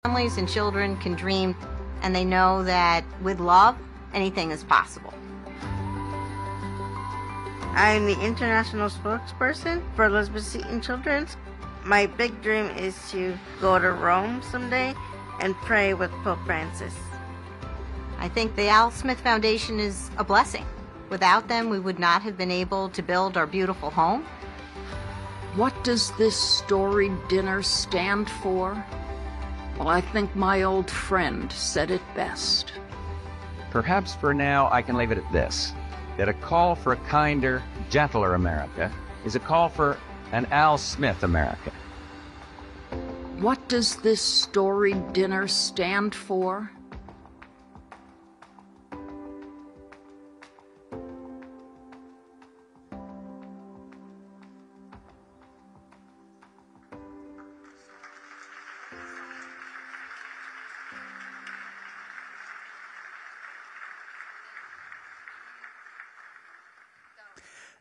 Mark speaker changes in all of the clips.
Speaker 1: Families and children can dream, and they know that with love, anything is possible.
Speaker 2: I'm the international spokesperson for Elizabethan Children's. My big dream is to go to Rome someday and pray with Pope Francis.
Speaker 1: I think the Al Smith Foundation is a blessing. Without them, we would not have been able to build our beautiful home.
Speaker 3: What does this storied dinner stand for? Well, I think my old friend said it best.
Speaker 4: Perhaps for now I can leave it at this, that a call for a kinder, gentler America is a call for an Al Smith America.
Speaker 3: What does this storied dinner stand for?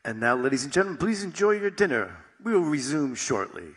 Speaker 5: And now, ladies and gentlemen, please enjoy your dinner. We will resume shortly.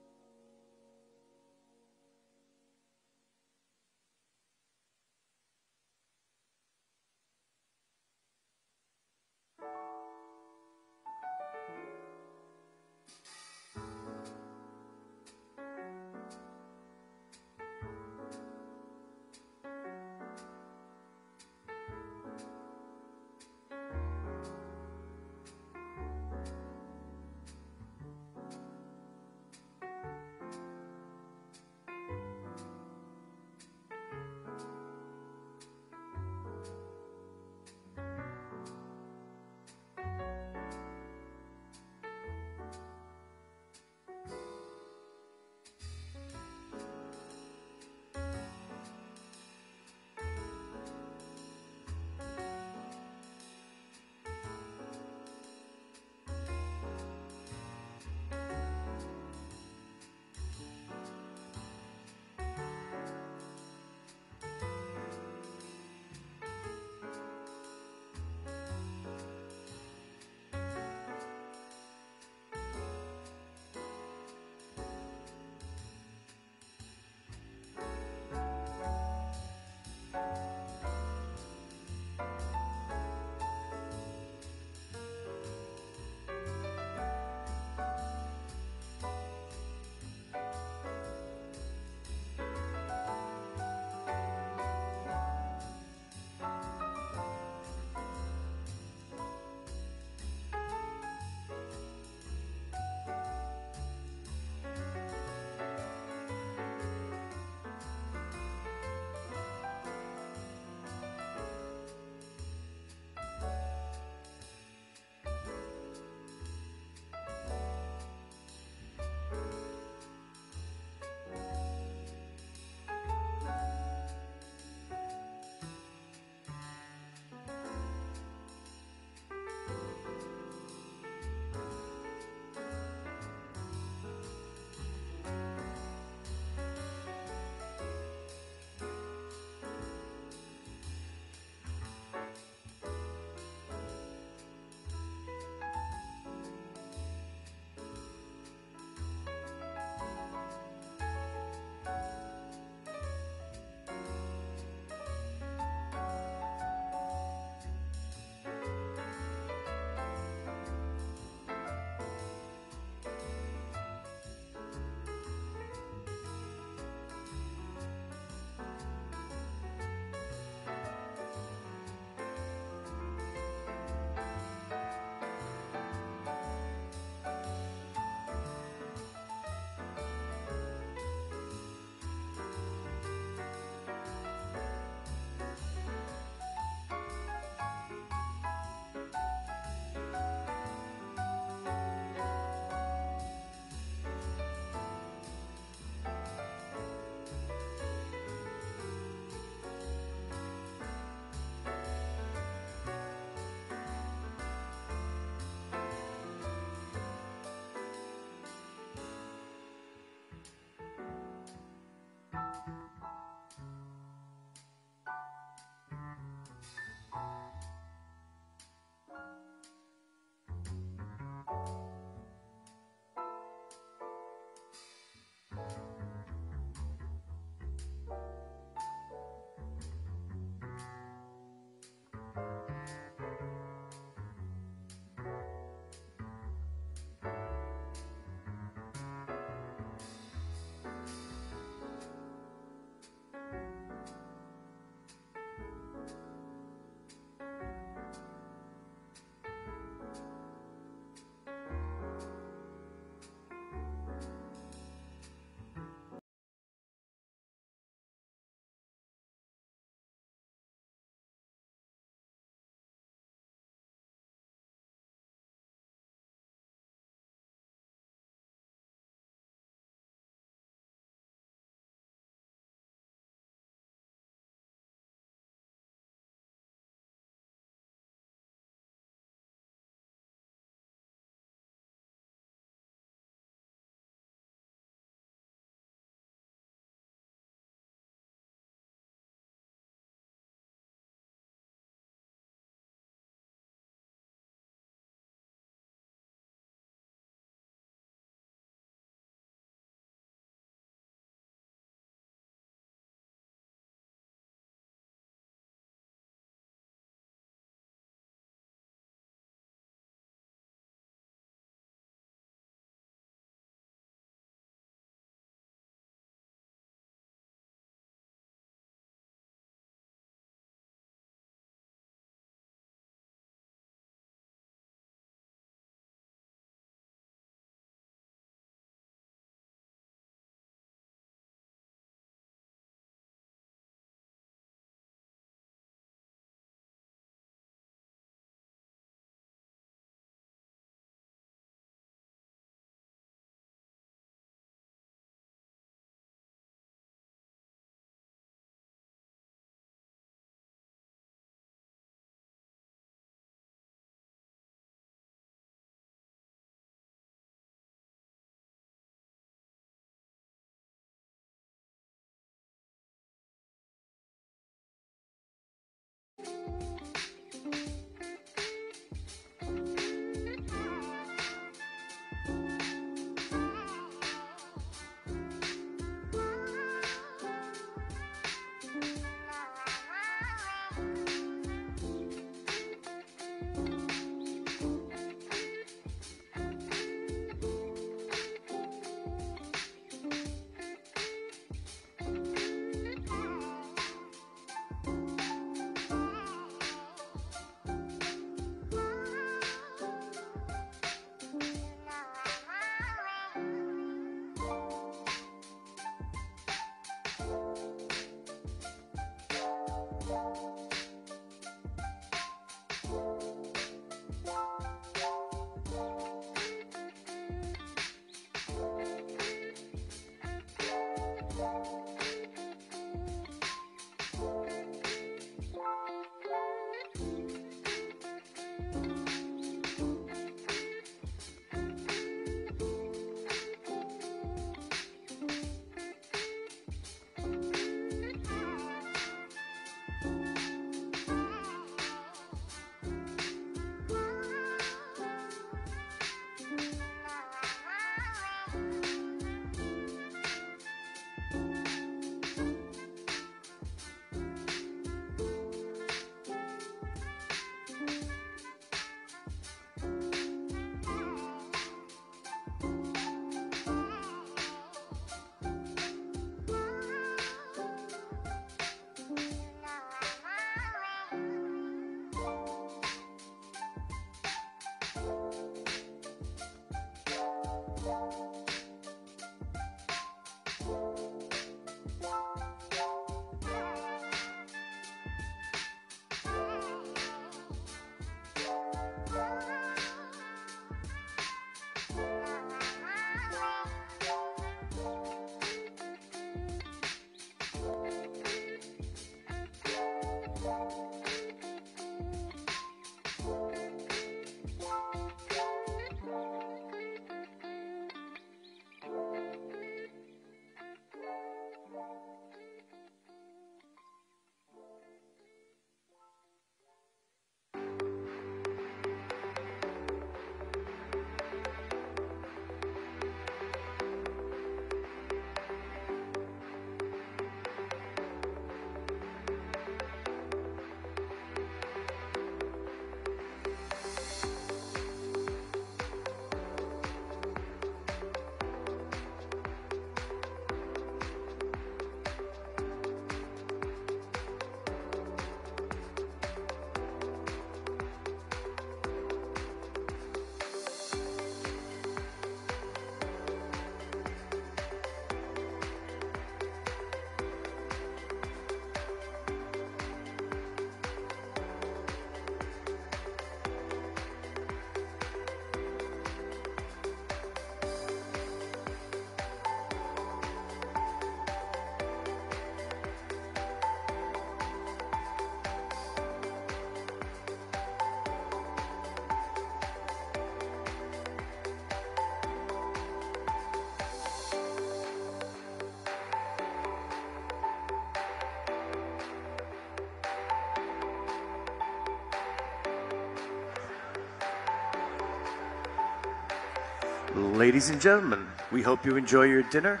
Speaker 5: Ladies and gentlemen, we hope you enjoy your dinner.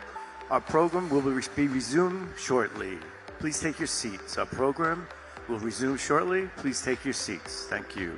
Speaker 5: Our program will be resumed shortly. Please take your seats. Our program will resume shortly. Please take your seats. Thank you.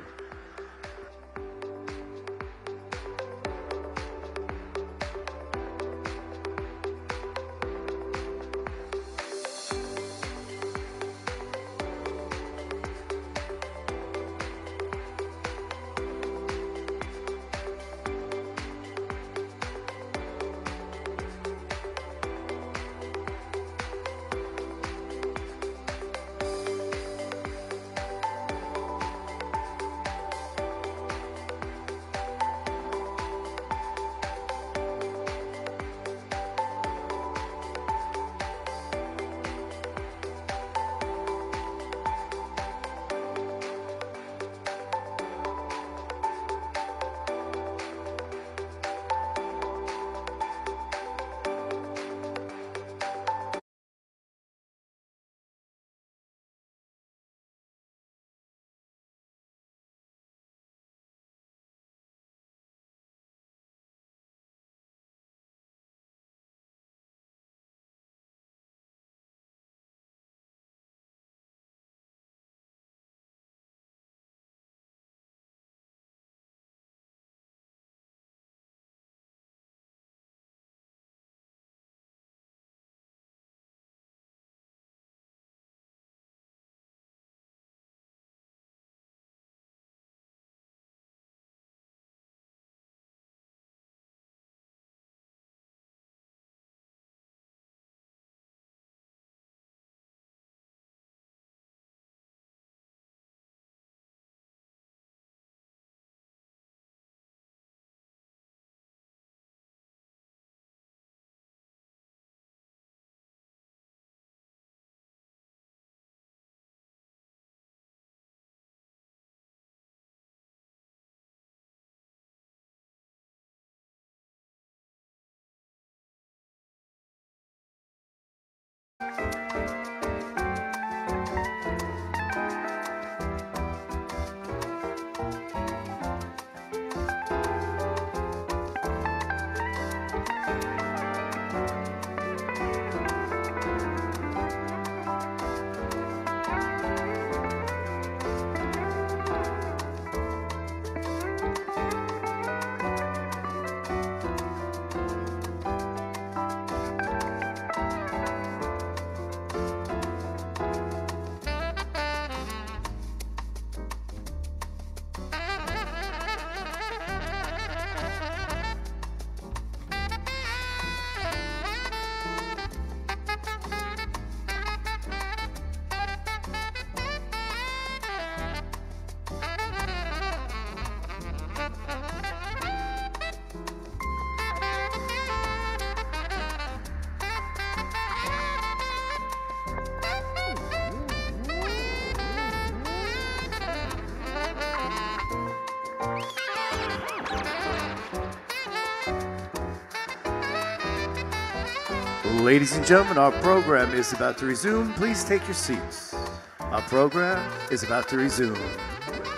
Speaker 5: Ladies and gentlemen, our program is about to resume. Please take your seats. Our program is about to resume.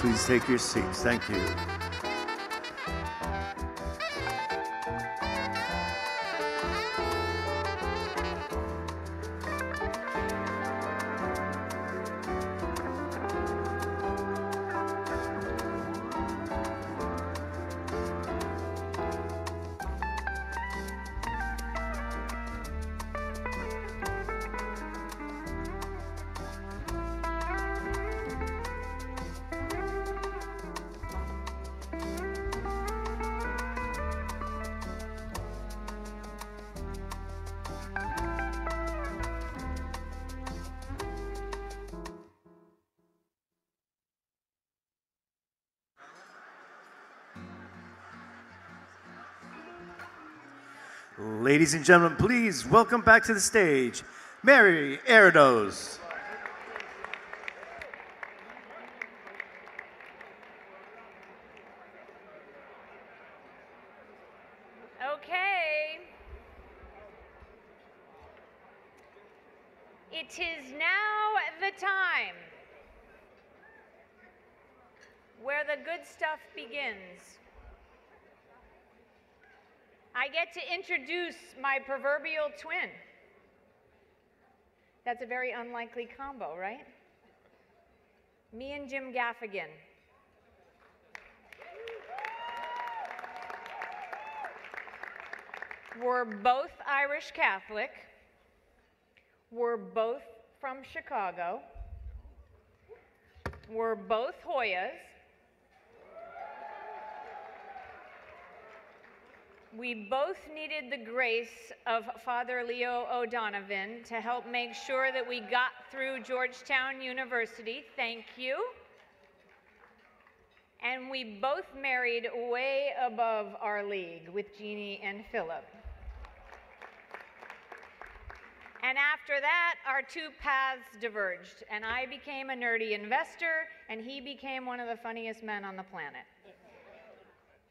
Speaker 5: Please take your seats. Thank you. Ladies and gentlemen, please welcome back to the stage, Mary Erdos.
Speaker 6: Okay. It is now the time where the good stuff begins. I get to introduce my proverbial twin. That's a very unlikely combo, right? Me and Jim Gaffigan. We're both Irish Catholic. We're both from Chicago. We're both Hoyas. We both needed the grace of Father Leo O'Donovan to help make sure that we got through Georgetown University. Thank you. And we both married way above our league with Jeannie and Philip. And after that, our two paths diverged, and I became a nerdy investor, and he became one of the funniest men on the planet.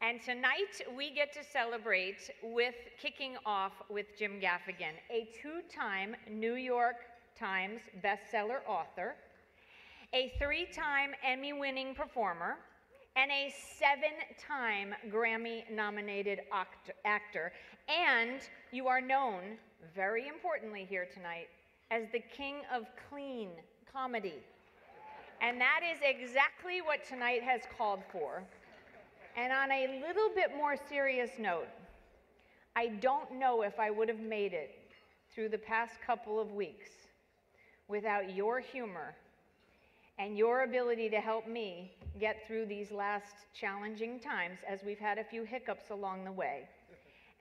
Speaker 6: And tonight, we get to celebrate with kicking off with Jim Gaffigan, a two-time New York Times bestseller author, a three-time Emmy-winning performer, and a seven-time Grammy-nominated actor. And you are known, very importantly here tonight, as the king of clean comedy. And that is exactly what tonight has called for. And on a little bit more serious note, I don't know if I would have made it through the past couple of weeks without your humor and your ability to help me get through these last challenging times, as we've had a few hiccups along the way.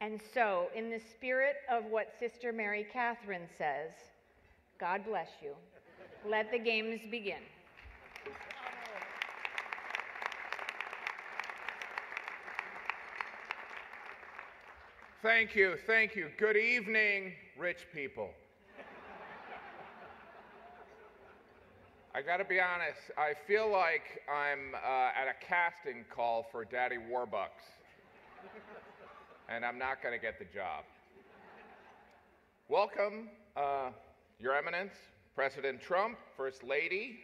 Speaker 6: And so, in the spirit of what Sister Mary Catherine says, God bless you. Let the games begin.
Speaker 7: Thank you, thank you. Good evening, rich people. I gotta be honest, I feel like I'm at a casting call for Daddy Warbucks, and I'm not gonna get the job. Welcome, Your Eminence, President Trump, First Lady,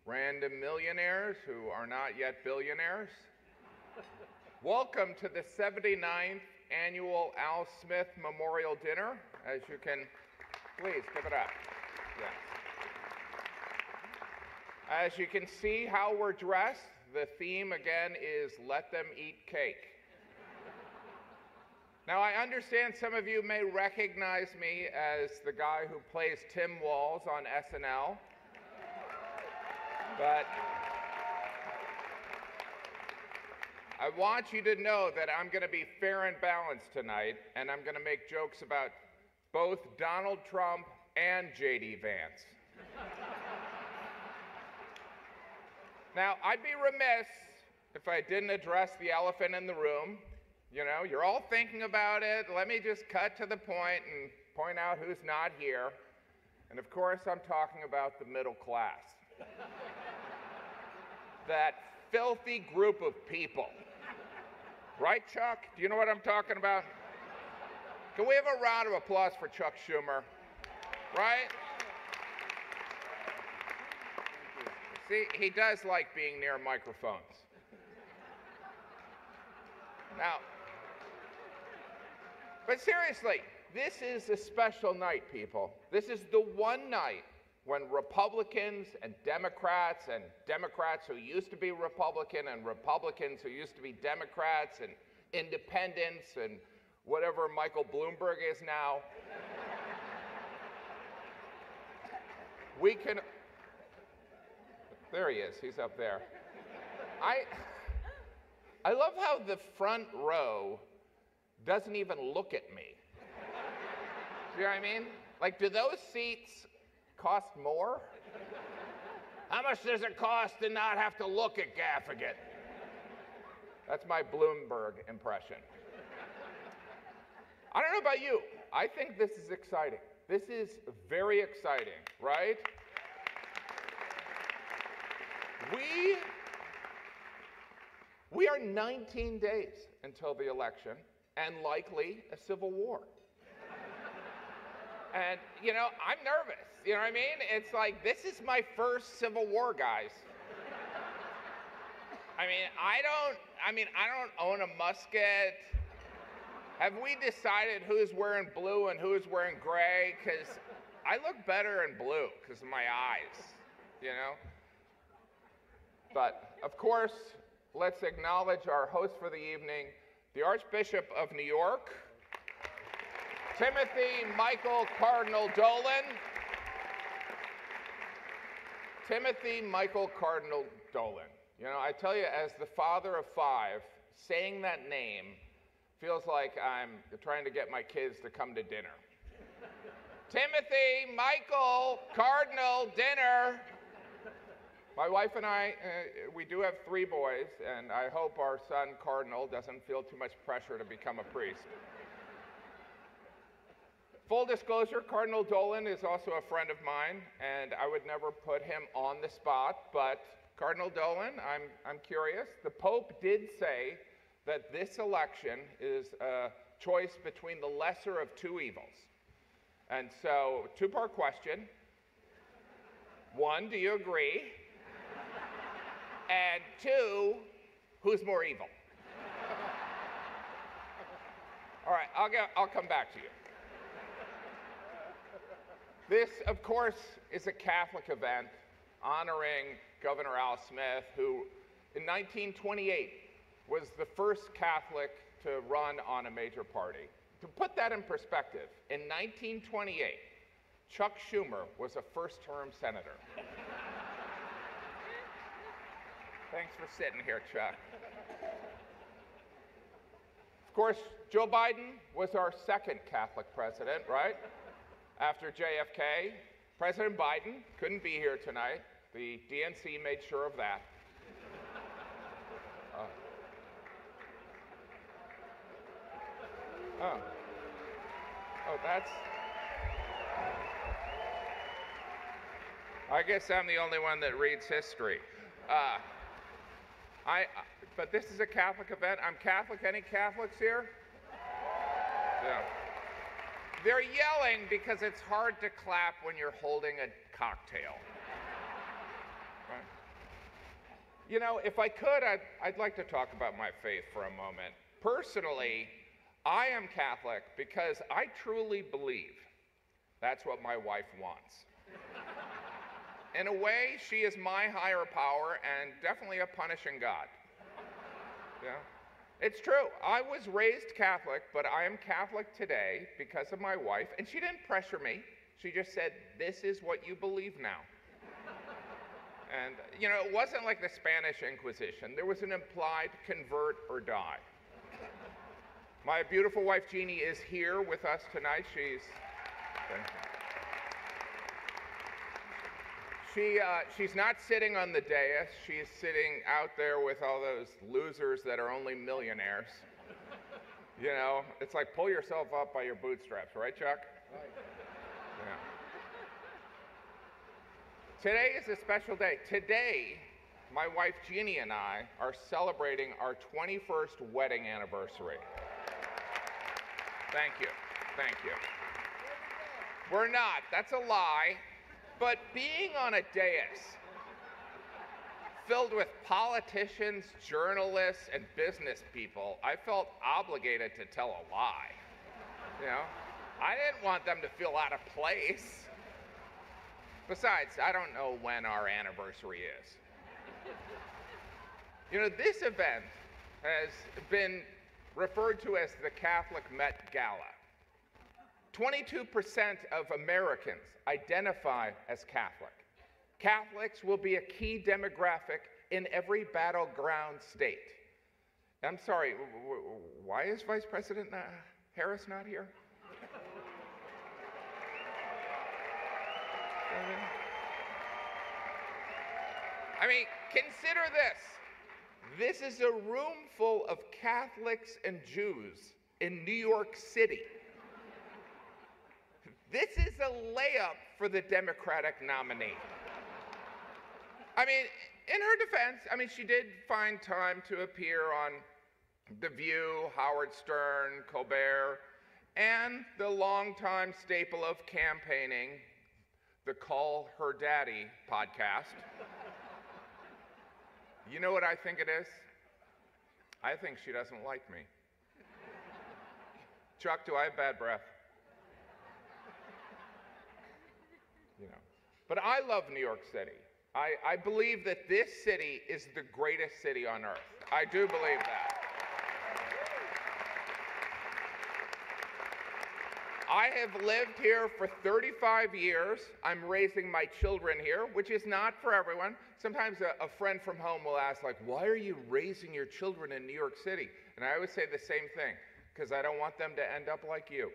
Speaker 7: random millionaires who are not yet billionaires. Welcome to the 79th Annual Al Smith Memorial Dinner. As you can, please give it up. Yes. As you can see how we're dressed, the theme again is let them eat cake. Now I understand some of you may recognize me as the guy who plays Tim Walls on SNL, but I want you to know that I'm going to be fair and balanced tonight, and I'm going to make jokes about both Donald Trump and J.D. Vance. Now, I'd be remiss if I didn't address the elephant in the room. You know, you're all thinking about it. Let me just cut to the point and point out who's not here. And of course, I'm talking about the middle class. That filthy group of people. Right, Chuck? Do you know what I'm talking about? Can we have a round of applause for Chuck Schumer? Right? See, he does like being near microphones. Now, but seriously, this is a special night, people. This is the one night when Republicans and Democrats who used to be Republican and Republicans who used to be Democrats and independents and whatever Michael Bloomberg is now, we can, there he is, he's up there. I love how the front row doesn't even look at me. See what I mean? Like, do those seats cost more? How much does it cost to not have to look at Gaffigan? That's my Bloomberg impression. I don't know about you. I think this is exciting. This is very exciting, right? We are 19 days until the election and likely a civil war. And, you know, I'm nervous. You know what I mean? It's like, this is my first civil war, guys. I don't own a musket. Have we decided who's wearing blue and who's wearing gray? Because I look better in blue because of my eyes, you know? But, of course, let's acknowledge our host for the evening, the Archbishop of New York, Timothy Michael Cardinal Dolan. Timothy Michael Cardinal Dolan. You know, I tell you, as the father of 5, saying that name feels like I'm trying to get my kids to come to dinner. Timothy Michael Cardinal dinner. My wife and I, we do have 3 boys, and I hope our son Cardinal doesn't feel too much pressure to become a priest. Full disclosure, Cardinal Dolan is also a friend of mine, and I would never put him on the spot, but Cardinal Dolan, I'm curious. The Pope did say that this election is a choice between the lesser of 2 evils. And so, 2-part question. 1, do you agree? And 2, who's more evil? All right, I'll come back to you. This, of course, is a Catholic event honoring Governor Al Smith, who in 1928 was the first Catholic to run on a major party. To put that in perspective, in 1928, Chuck Schumer was a first-term senator. Thanks for sitting here, Chuck. Of course, Joe Biden was our second Catholic president, right? After JFK. President Biden couldn't be here tonight. The DNC made sure of that. That's... I guess I'm the only one that reads history. But this is a Catholic event. I'm Catholic. Any Catholics here? Yeah. They're yelling because it's hard to clap when you're holding a cocktail. Right? You know, if I could, I'd like to talk about my faith for a moment. Personally, I am Catholic because I truly believe that's what my wife wants. In a way, she is my higher power and definitely a punishing God. Yeah. It's true. I was raised Catholic, but I am Catholic today because of my wife, and she didn't pressure me. She just said, this is what you believe now. And, you know, it wasn't like the Spanish Inquisition. There was an implied convert or die. My beautiful wife, Jeannie, is here with us tonight. She's not sitting on the dais. She's sitting out there with all those losers that are only millionaires. You know, it's like pull yourself up by your bootstraps, right, Chuck? Right. Yeah. Today is a special day. Today, my wife Jeannie and I are celebrating our 21st wedding anniversary. Thank you. Thank you. We're not. That's a lie. But being on a dais filled with politicians, journalists, and business people, I felt obligated to tell a lie. You know, I didn't want them to feel out of place. Besides, I don't know when our anniversary is. You know, this event has been referred to as the Catholic Met Gala. 22% of Americans identify as Catholic. Catholics will be a key demographic in every battleground state. I'm sorry, why is Vice President Harris not here? I mean, consider this. This is a room full of Catholics and Jews in New York City. This is a layup for the Democratic nominee. I mean, in her defense, I mean, she did find time to appear on The View, Howard Stern, Colbert, and the longtime staple of campaigning, the Call Her Daddy podcast. You know what I think it is? I think she doesn't like me. Chuck, do I have bad breath? You know. But I love New York City. I believe that this city is the greatest city on earth. I do believe that. I have lived here for 35 years. I'm raising my children here, which is not for everyone. Sometimes a friend from home will ask, like, why are you raising your children in New York City? And I always say the same thing, because I don't want them to end up like you.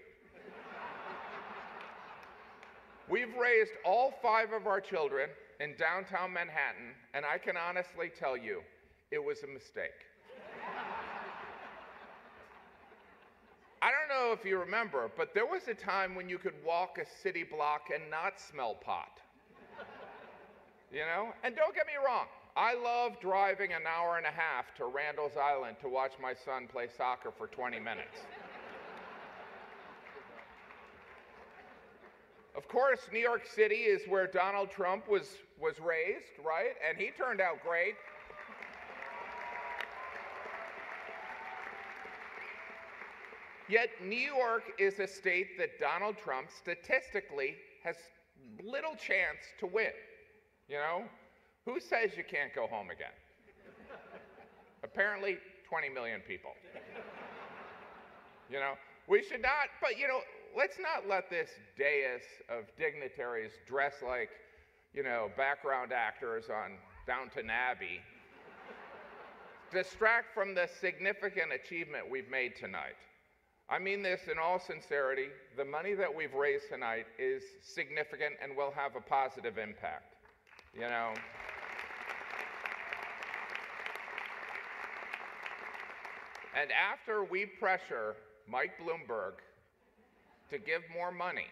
Speaker 7: We've raised all 5 of our children in downtown Manhattan, and I can honestly tell you, it was a mistake. I don't know if you remember, but there was a time when you could walk a city block and not smell pot. You know? And don't get me wrong, I love driving an hour and a half to Randall's Island to watch my son play soccer for 20 minutes. Of course, New York City is where Donald Trump was raised, right? And he turned out great. Yet New York is a state that Donald Trump statistically has little chance to win. You know? Who says you can't go home again? Apparently 20 million people. You know? We should not, but you know, let's not let this dais of dignitaries dress like, you know, background actors on Downton Abbey distract from the significant achievement we've made tonight. I mean this in all sincerity. The money that we've raised tonight is significant and will have a positive impact, you know. And after we pressure Mike Bloomberg to give more money,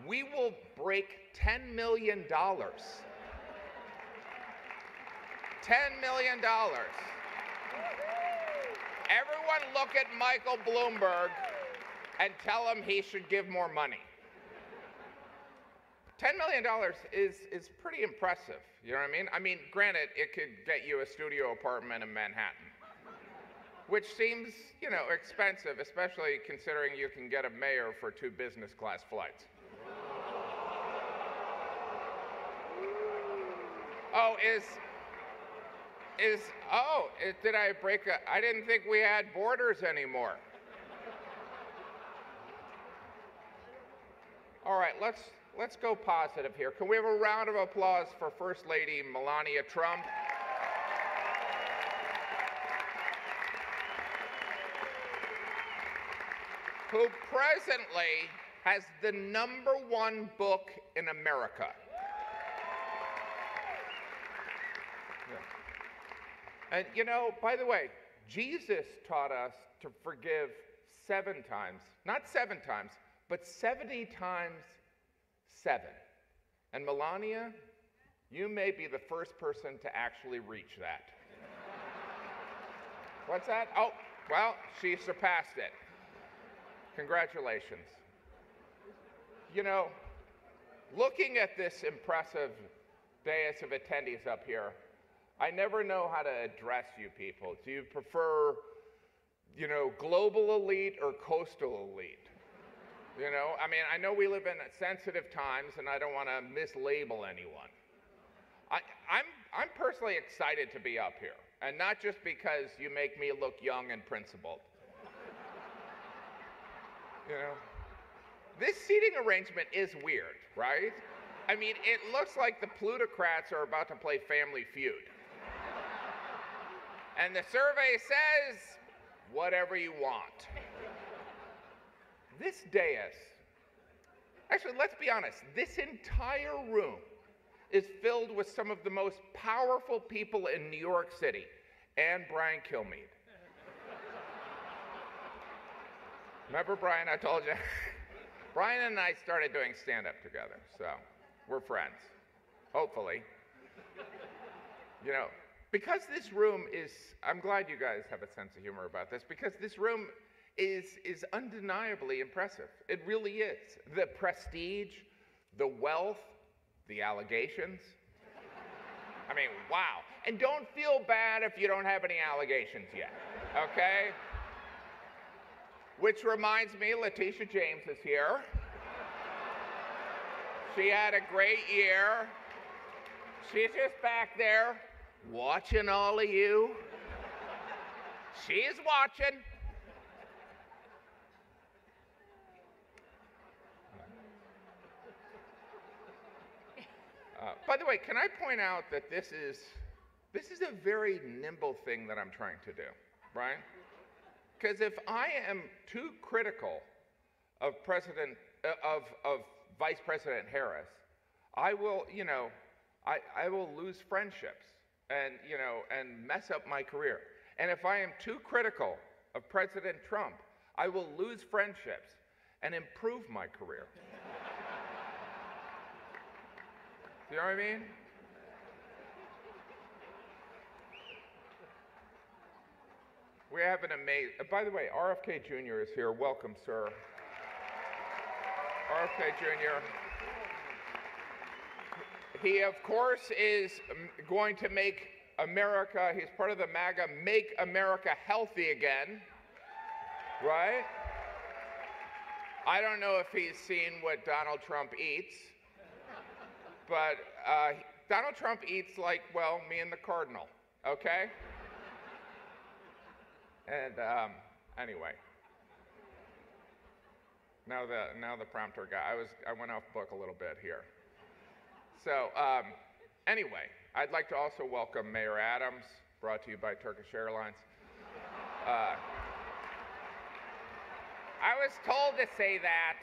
Speaker 7: we will break $10 million. $10 million. Everyone look at Michael Bloomberg and tell him he should give more money. $10 million is pretty impressive, you know what I mean? I mean, granted, it could get you a studio apartment in Manhattan, which seems, you know, expensive, especially considering you can get a mayor for 2 business class flights. Oh, did I break I didn't think we had borders anymore. All right, let's go positive here. Can we have a round of applause for First Lady Melania Trump? Who presently has the #1 book in America. And you know, by the way, Jesus taught us to forgive 7 times. Not 7 times, but 70 times 7. And Melania, you may be the first person to actually reach that. What's that? Oh, well, she surpassed it. Congratulations. You know, looking at this impressive dais of attendees up here, I never know how to address you people. Do you prefer, you know, global elite or coastal elite? You know, I mean, I know we live in sensitive times and I don't want to mislabel anyone. I'm personally excited to be up here, and not just because you make me look young and principled. You know, this seating arrangement is weird, right? I mean, it looks like the plutocrats are about to play Family Feud. And the survey says, whatever you want. This dais, actually, let's be honest, this entire room is filled with some of the most powerful people in New York City, and Brian Kilmeade. Remember Brian, I told you? Brian and I started doing stand-up together, so we're friends, hopefully. You know, because this room is, I'm glad you guys have a sense of humor about this, because this room is undeniably impressive. It really is. The prestige, the wealth, the allegations. I mean, wow. And don't feel bad if you don't have any allegations yet, okay? Which reminds me, Letitia James is here. She had a great year. She's just back there watching all of you. She's watching. By the way, can I point out that this is a very nimble thing that I'm trying to do, right? Because if I am too critical of Vice President Harris, I will, you know, I will lose friendships and, you know, and mess up my career. And if I am too critical of President Trump, I will lose friendships and improve my career. You know what I mean? We have an amazing, by the way, RFK Jr. is here. Welcome, sir. RFK Jr. He, of course, is going to make America, he's part of the MAGA, Make America Healthy Again, right? I don't know if he's seen what Donald Trump eats, but Donald Trump eats like, well, me and the Cardinal, okay? And anyway, now the prompter guy. I went off book a little bit here. So anyway, I'd like to also welcome Mayor Adams, brought to you by Turkish Airlines. I was told to say that.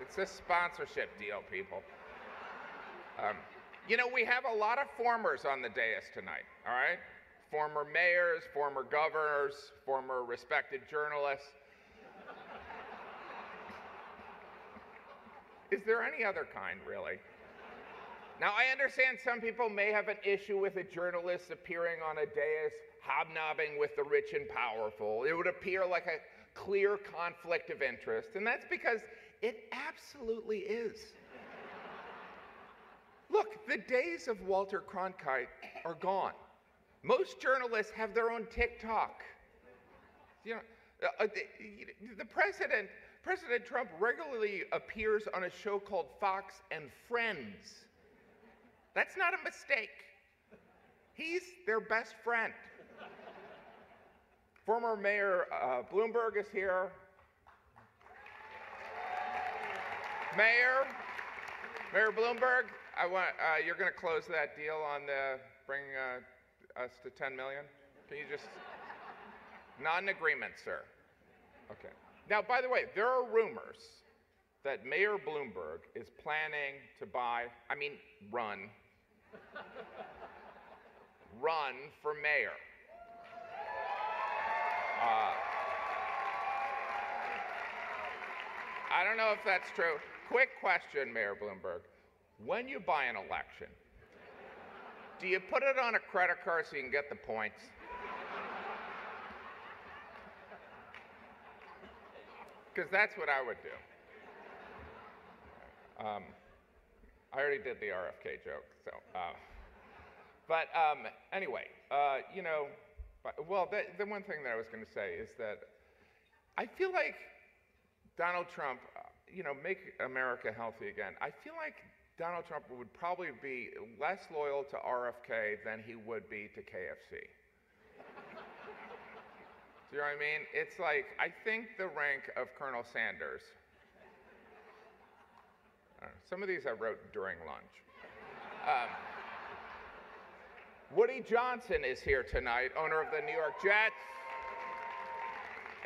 Speaker 7: It's a sponsorship deal, people. You know, we have a lot of formers on the dais tonight, all right? Former mayors, former governors, former respected journalists. Is there any other kind, really? Now, I understand some people may have an issue with a journalist appearing on a dais, hobnobbing with the rich and powerful. It would appear like a clear conflict of interest, and that's because it absolutely is. Look, the days of Walter Cronkite are gone. Most journalists have their own TikTok. You know, President Trump regularly appears on a show called Fox and Friends. That's not a mistake. He's their best friend. Former Mayor Bloomberg is here. Mayor Bloomberg, you're going to close that deal on the bring us to 10 million? Can you just, not an agreement, sir. Okay. Now, by the way, there are rumors that Mayor Bloomberg is planning to run for mayor. I don't know if that's true. Quick question, Mayor Bloomberg. When you buy an election, do you put it on a credit card so you can get the points? because that's what I would do. I already did the RFK joke, so. But anyway, you know, well, the one thing that I was going to say is that I feel like Donald Trump, you know, make America healthy again. I feel like Donald Trump would probably be less loyal to RFK than he would be to KFC. Do you know what I mean? It's like, I think the rank of Colonel Sanders. Some of these I wrote during lunch. Woody Johnson is here tonight, owner of the New York Jets,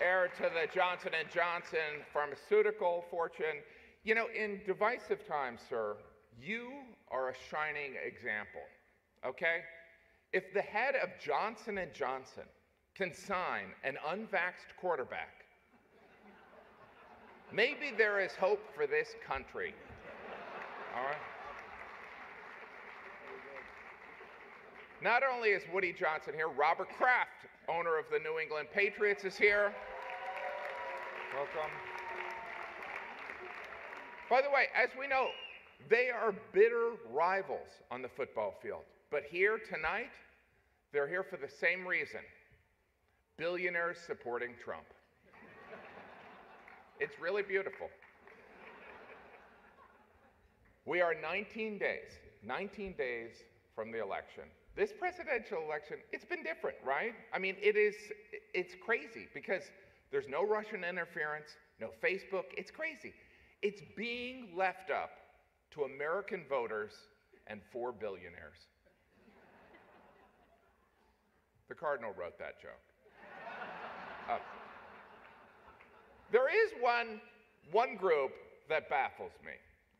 Speaker 7: heir to the Johnson & Johnson pharmaceutical fortune. You know, in divisive times, sir, you are a shining example, okay? If the head of Johnson & Johnson can sign an unvaxxed quarterback, maybe there is hope for this country. All right? Not only is Woody Johnson here, Robert Kraft, owner of the New England Patriots, is here. Welcome. By the way, as we know, they are bitter rivals on the football field. But here tonight, they're here for the same reason. Billionaires supporting Trump. It's really beautiful. We are 19 days from the election. This presidential election, it's been different, right? I mean, it's crazy because there's no Russian interference, no Facebook, it's crazy. It's being left up to American voters and 4 billionaires. The Cardinal wrote that joke. There is one group that baffles me,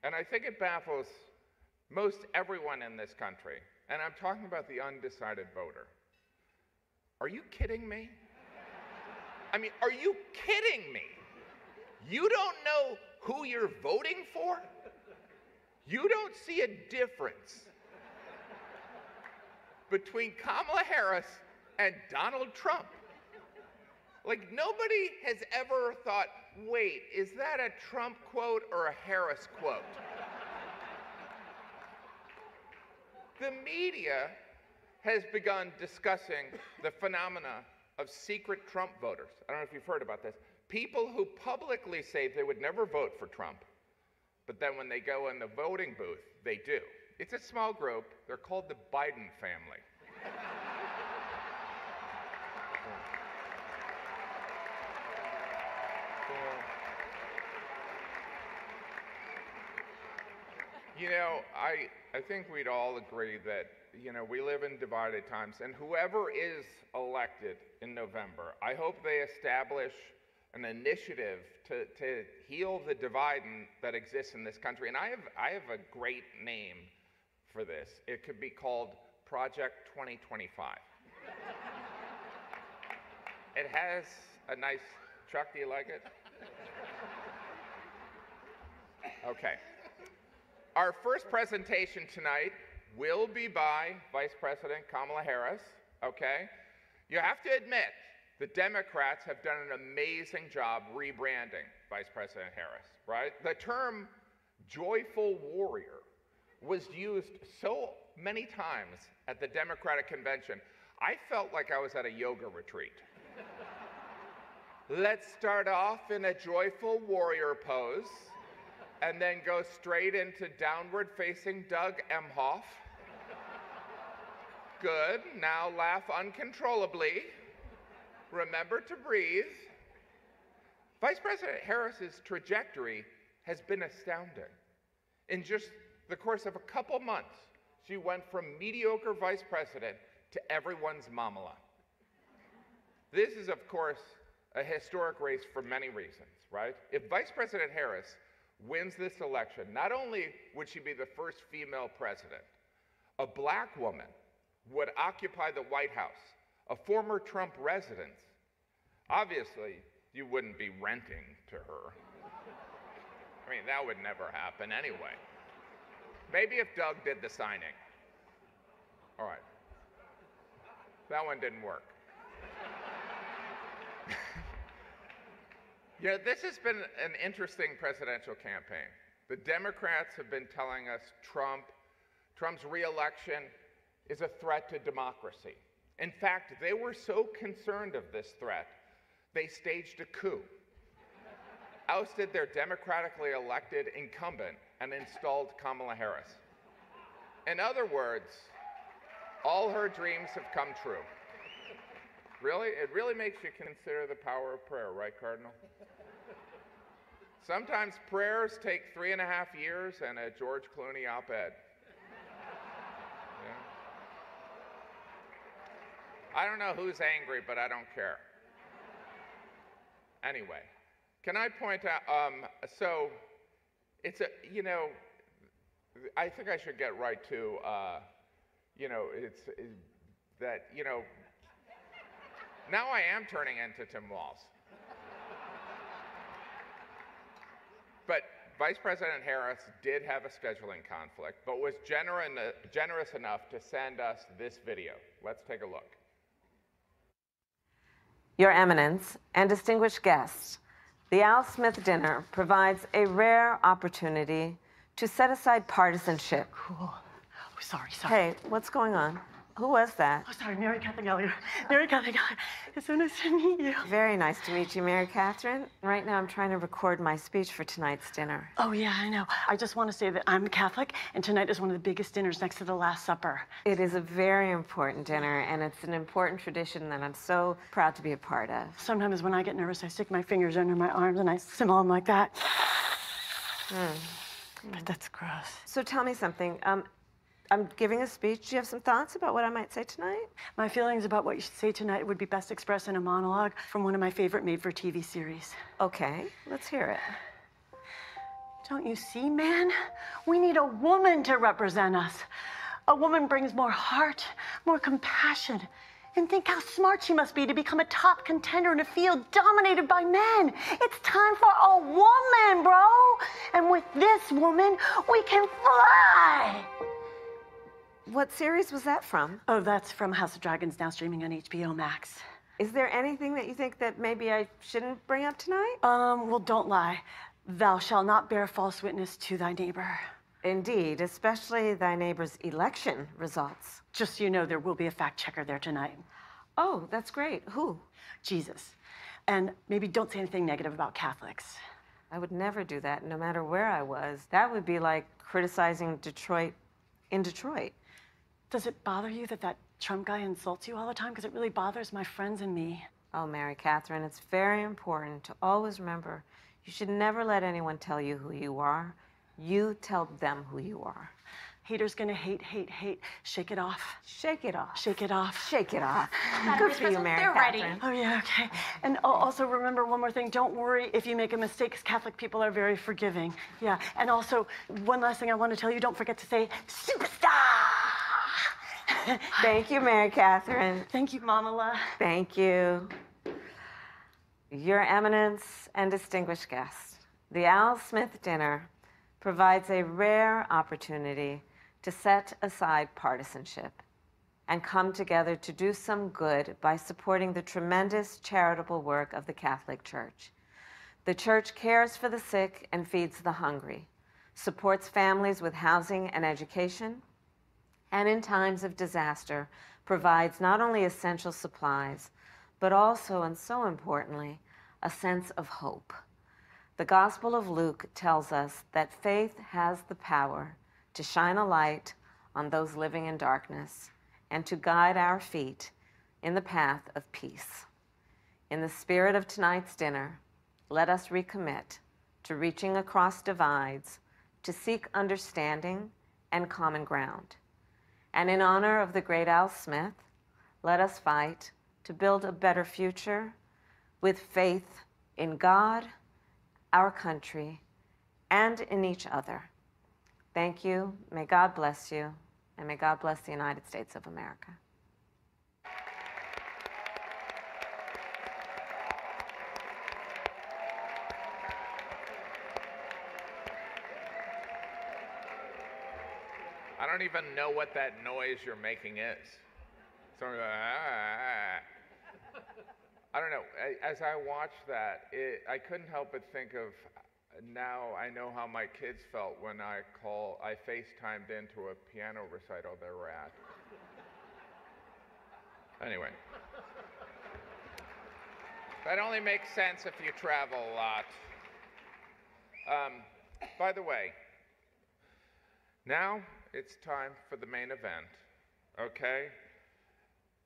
Speaker 7: and I think it baffles most everyone in this country, and I'm talking about the undecided voter. Are you kidding me? I mean, are you kidding me? You don't know who you're voting for? You don't see a difference between Kamala Harris and Donald Trump. Like, nobody has ever thought, wait, is that a Trump quote or a Harris quote? The media has begun discussing the phenomena of secret Trump voters. I don't know if you've heard about this. People who publicly say they would never vote for Trump, but then when they go in the voting booth, they do. It's a small group. They're called the Biden family. You know, I think we'd all agree that, you know, we live in divided times, and whoever is elected in November, I hope they establish an initiative to heal the divide that exists in this country. And I have a great name for this. It could be called Project 2025. It has a nice, Chuck, do you like it? Okay. Our first presentation tonight will be by Vice President Kamala Harris, okay? You have to admit, the Democrats have done an amazing job rebranding Vice President Harris, right? The term joyful warrior was used so many times at the Democratic convention, I felt like I was at a yoga retreat. Let's start off in a joyful warrior pose, and then go straight into downward facing Doug Emhoff. Good, now laugh uncontrollably. Remember to breathe. Vice President Harris's trajectory has been astounding. In just the course of a couple months, she went from mediocre vice president to everyone's mamala. This is, of course, a historic race for many reasons, right? If Vice President Harris wins this election, not only would she be the first female president, a black woman would occupy the White House, a former Trump resident. Obviously, you wouldn't be renting to her. I mean, that would never happen anyway. Maybe if Doug did the signing. All right. That one didn't work. You know, this has been an interesting presidential campaign. The Democrats have been telling us Trump's re-election is a threat to democracy. In fact, they were so concerned of this threat, they staged a coup, ousted their democratically elected incumbent, and installed Kamala Harris. In other words, all her dreams have come true. Really? It really makes you consider the power of prayer, right, Cardinal? Sometimes prayers take 3.5 years and a George Clooney op-ed. Yeah. I don't know who's angry, but I don't care. Anyway, can I point out, so it's a, you know, I think I should get right to, you know, that, you know, now I am turning into Tim Walz. But Vice President Harris did have a scheduling conflict, but was generous enough to send us this video. Let's take a look.
Speaker 8: Your Eminence and distinguished guests, the Al Smith dinner provides a rare opportunity to set aside partisanship.
Speaker 9: Cool. Oh, sorry.
Speaker 8: Hey, what's going on? Who was that?
Speaker 9: Oh, sorry, Mary Catherine Elliott. Mary Catherine Elliott. It's so nice to meet you.
Speaker 8: Very nice to meet you, Mary Catherine. Right now I'm trying to record my speech for tonight's dinner.
Speaker 9: Oh, yeah, I know. I just want to say that I'm Catholic, and tonight is one of the biggest dinners next to the Last Supper.
Speaker 8: It is a very important dinner, and it's an important tradition that I'm so proud to be a part of.
Speaker 9: Sometimes when I get nervous, I stick my fingers under my arms and I simmer them like that. But that's gross.
Speaker 8: So tell me something. I'm giving a speech. Do you have some thoughts about what I might say tonight?
Speaker 9: My feelings about what you should say tonight would be best expressed in a monologue from one of my favorite made-for-TV series.
Speaker 8: Okay, let's hear it.
Speaker 9: Don't you see, man? We need a woman to represent us. A woman brings more heart, more compassion. And think how smart she must be to become a top contender in a field dominated by men. It's time for a woman, bro. And with this woman, we can fly.
Speaker 8: What series was that from?
Speaker 9: Oh, that's from House of Dragons, now streaming on HBO Max.
Speaker 8: Is there anything that you think that maybe I shouldn't bring up tonight?
Speaker 9: Well, don't lie. Thou shalt not bear false witness to thy neighbor.
Speaker 8: Indeed, especially thy neighbor's election results.
Speaker 9: Just so you know, there will be a fact checker there tonight.
Speaker 8: Oh, that's great. Who?
Speaker 9: Jesus. And maybe don't say anything negative about Catholics.
Speaker 8: I would never do that, no matter where I was. That would be like criticizing Detroit in Detroit.
Speaker 9: Does it bother you that that Trump guy insults you all the time? Because it really bothers my friends and me.
Speaker 8: Oh, Mary Catherine, it's very important to always remember you should never let anyone tell you who you are. You tell them who you are.
Speaker 9: Haters gonna hate, hate, hate. Shake it off.
Speaker 8: Shake it off.
Speaker 9: Shake it off.
Speaker 8: Shake it off. Good for you, Mary Catherine.
Speaker 9: Oh, yeah, okay. And also remember one more thing. Don't worry if you make a mistake, because Catholic people are very forgiving. Yeah, and also, one last thing I want to tell you, don't forget to say, superstar!
Speaker 8: Thank you, Mary Catherine.
Speaker 9: Thank you, Mamala.
Speaker 8: Thank you. Your Eminence and distinguished guests, the Al Smith dinner provides a rare opportunity to set aside partisanship and come together to do some good by supporting the tremendous charitable work of the Catholic Church. The Church cares for the sick and feeds the hungry, supports families with housing and education, and in times of disaster provides not only essential supplies, but also, and so importantly, a sense of hope. The Gospel of Luke tells us that faith has the power to shine a light on those living in darkness and to guide our feet in the path of peace. In the spirit of tonight's dinner, let us recommit to reaching across divides to seek understanding and common ground. And in honor of the great Al Smith, let us fight to build a better future with faith in God, our country, and in each other. Thank you. May God bless you, and may God bless the United States of America.
Speaker 7: I don't even know what that noise you're making is. So, I don't know, as I watched that, I couldn't help but think of, now I know how my kids felt when I FaceTimed into a piano recital they were at. Anyway. That only makes sense if you travel a lot. By the way, now it's time for the main event, okay?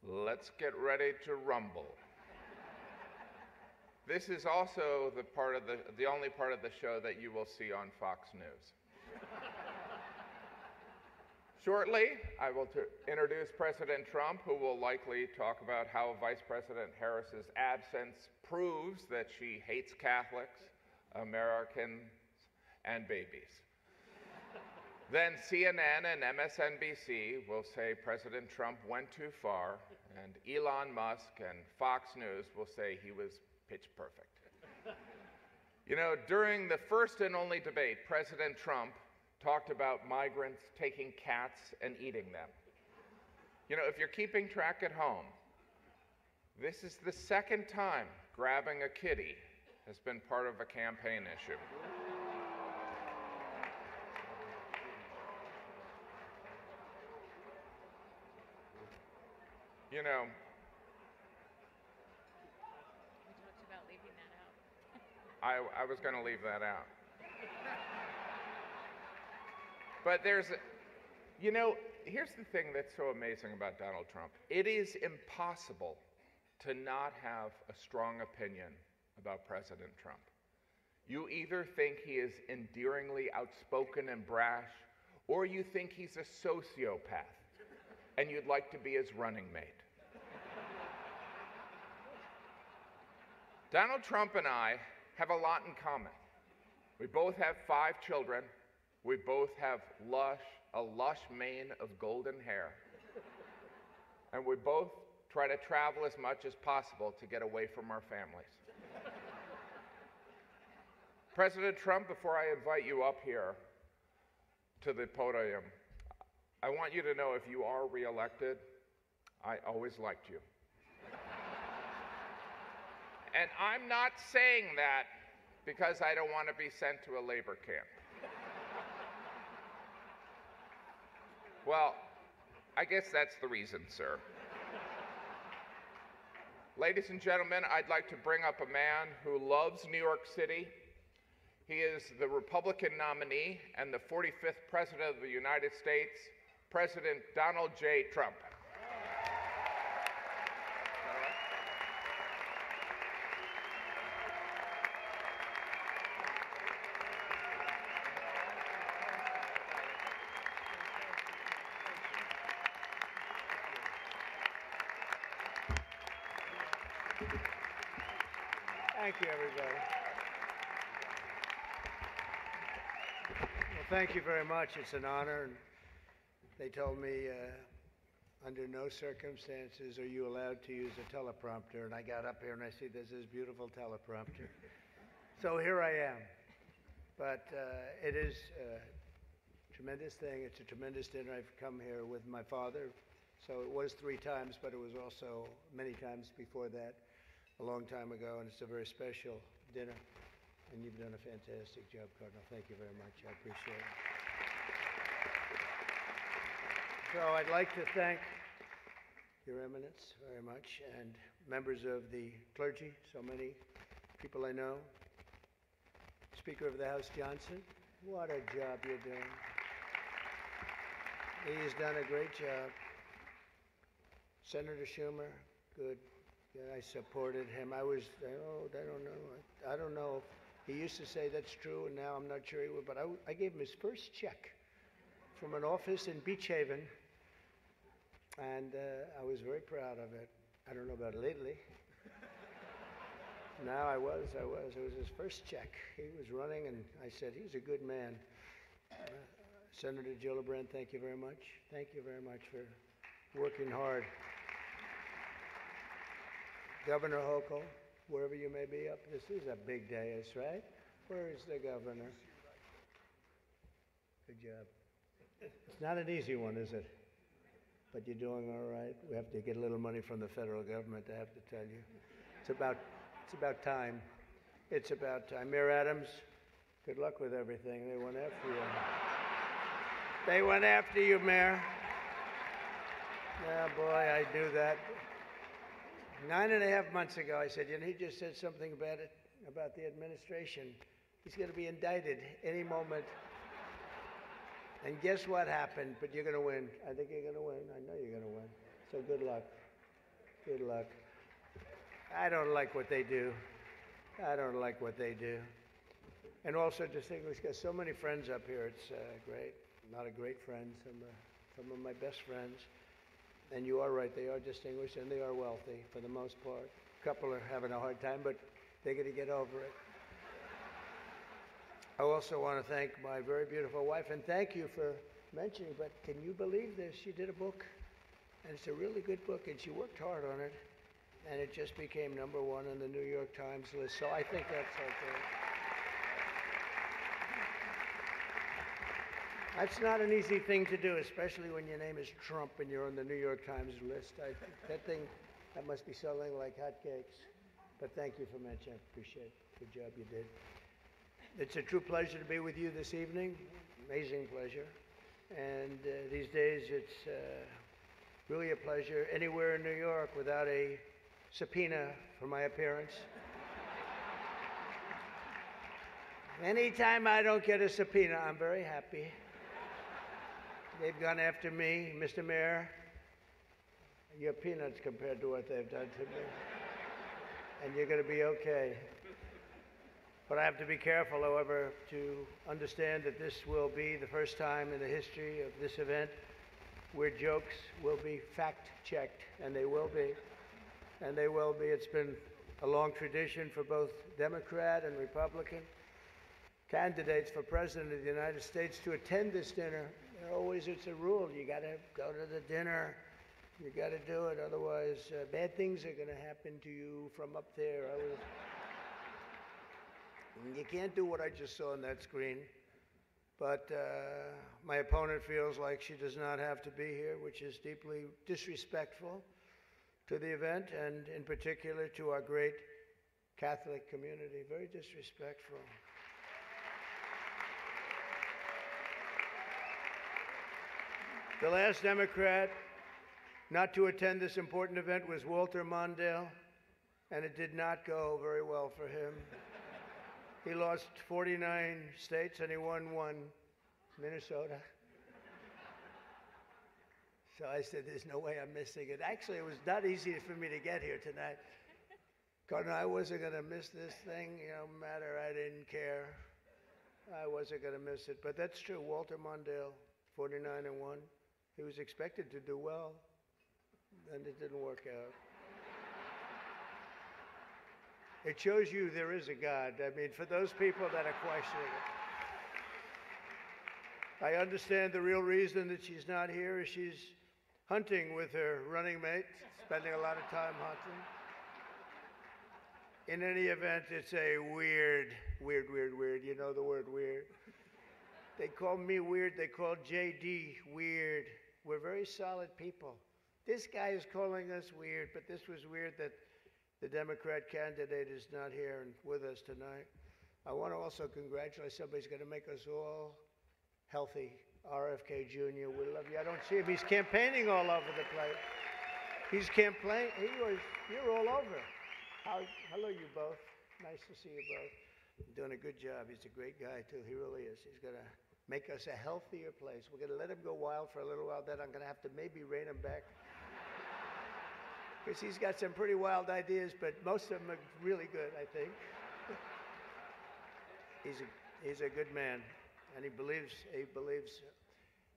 Speaker 7: Let's get ready to rumble. This is also the only part of the show that you will see on Fox News. Shortly, I will introduce President Trump, who will likely talk about how Vice President Harris's absence proves that she hates Catholics, Americans, and babies. Then CNN and MSNBC will say President Trump went too far, and Elon Musk and Fox News will say he was pitch perfect. You know, during the first and only debate, President Trump talked about migrants taking cats and eating them. You know, if you're keeping track at home, this is the second time grabbing a kitty has been part of a campaign issue. You know,
Speaker 6: we talked about leaving that out.
Speaker 7: I was going to leave that out. But you know, here's the thing that's so amazing about Donald Trump. It is impossible to not have a strong opinion about President Trump. You either think he is endearingly outspoken and brash, or you think he's a sociopath, and you'd like to be his running mate. Donald Trump and I have a lot in common. We both have 5 children. We both have a lush mane of golden hair. And we both try to travel as much as possible to get away from our families. President Trump, before I invite you up here to the podium, I want you to know if you are reelected, I always liked you. And I'm not saying that because I don't want to be sent to a labor camp. Well, I guess that's the reason, sir. Ladies and gentlemen, I'd like to bring up a man who loves New York City. He is the Republican nominee and the 45th President of the United States, President Donald J. Trump.
Speaker 10: Thank you, everybody. Well, thank you very much. It's an honor. And they told me under no circumstances are you allowed to use a teleprompter. And I got up here and I see there's this beautiful teleprompter. So here I am. But it is a tremendous thing. It's a tremendous dinner. I've come here with my father. So it was 3 times, but it was also many times before that. A long time ago, and it's a very special dinner, and you've done a fantastic job, Cardinal. Thank you very much. I appreciate it. So I'd like to thank Your Eminence very much, and members of the clergy, so many people I know. Speaker of the House Johnson, what a job you're doing. He's done a great job. Senator Schumer, good. Yeah, I supported him. I don't know. He used to say that's true, and now I'm not sure he would, but I gave him his first check from an office in Beach Haven, and I was very proud of it. I don't know about lately. Now I was. It was his first check. He was running, and I said, he's a good man. Senator Gillibrand, thank you very much. Thank you very much for working hard. Governor Hochul, wherever you may be up, this is a big day, right? Where is the governor? Good job. It's not an easy one, is it? But you're doing all right. We have to get a little money from the federal government, I have to tell you. It's about time. It's about time. Mayor Adams, good luck with everything. They went after you. They went after you, Mayor. Yeah, boy, I knew that. 9.5 months ago, I said, he just said something about the administration. He's going to be indicted any moment. And guess what happened? But you're going to win. I think you're going to win. I know you're going to win. So good luck. Good luck. I don't like what they do. I don't like what they do. And also distinguished guests, so many friends up here. It's great. A lot of great friends, some of my best friends. And you are right, they are distinguished and they are wealthy for the most part. A couple are having a hard time, but they're going to get over it. I also want to thank my very beautiful wife, and thank you for mentioning, but can you believe this? She did a book, and it's a really good book, and she worked hard on it, and it just became #1 on the New York Times list, so I think that's okay. That's not an easy thing to do, especially when your name is Trump and you're on the New York Times list. That must be selling like hotcakes. But thank you for mentioning. I appreciate it. Good job you did. It's a true pleasure to be with you this evening. Amazing pleasure. And these days, it's really a pleasure anywhere in New York without a subpoena for my appearance. Anytime I don't get a subpoena, I'm very happy. They've gone after me, Mr. Mayor. You're peanuts compared to what they've done to me. And you're going to be okay. But I have to be careful, however, to understand that this will be the first time in the history of this event where jokes will be fact-checked, and they will be. And they will be. It's been a long tradition for both Democrat and Republican candidates for President of the United States to attend this dinner. It's a rule. You got to go to the dinner. You got to do it. Otherwise, bad things are going to happen to you from up there. You can't do what I just saw on that screen. But my opponent feels like she does not have to be here, which is deeply disrespectful to the event and in particular to our great Catholic community. Very disrespectful. The last Democrat not to attend this important event was Walter Mondale, and it did not go very well for him. He lost 49 states and he won 1, Minnesota. So I said, there's no way I'm missing it. Actually, it was not easy for me to get here tonight. Because I wasn't going to miss this thing, no matter, I didn't care. I wasn't going to miss it. But that's true, Walter Mondale, 49 and 1. He was expected to do well, and it didn't work out. It shows you there is a God. I mean, for those people that are questioning it. I understand the real reason that she's not here is she's hunting with her running mate, spending a lot of time hunting. In any event, it's a weird. You know the word weird. They call me weird. They call JD weird. We're very solid people. This guy is calling us weird, but this was weird that the Democrat candidate is not here and with us tonight. I want to also congratulate somebody's going to make us all healthy. RFK Jr., we love you. I don't see him. He's campaigning all over the place. He's campaigning. You're all over. Hello, you both. Nice to see you both. You're doing a good job. He's a great guy, too. He really is. He's going to make us a healthier place. We're going to let him go wild for a little while. Then I'm going to have to maybe rein him back. Because he's got some pretty wild ideas, but most of them are really good, I think. He's a good man, and he believes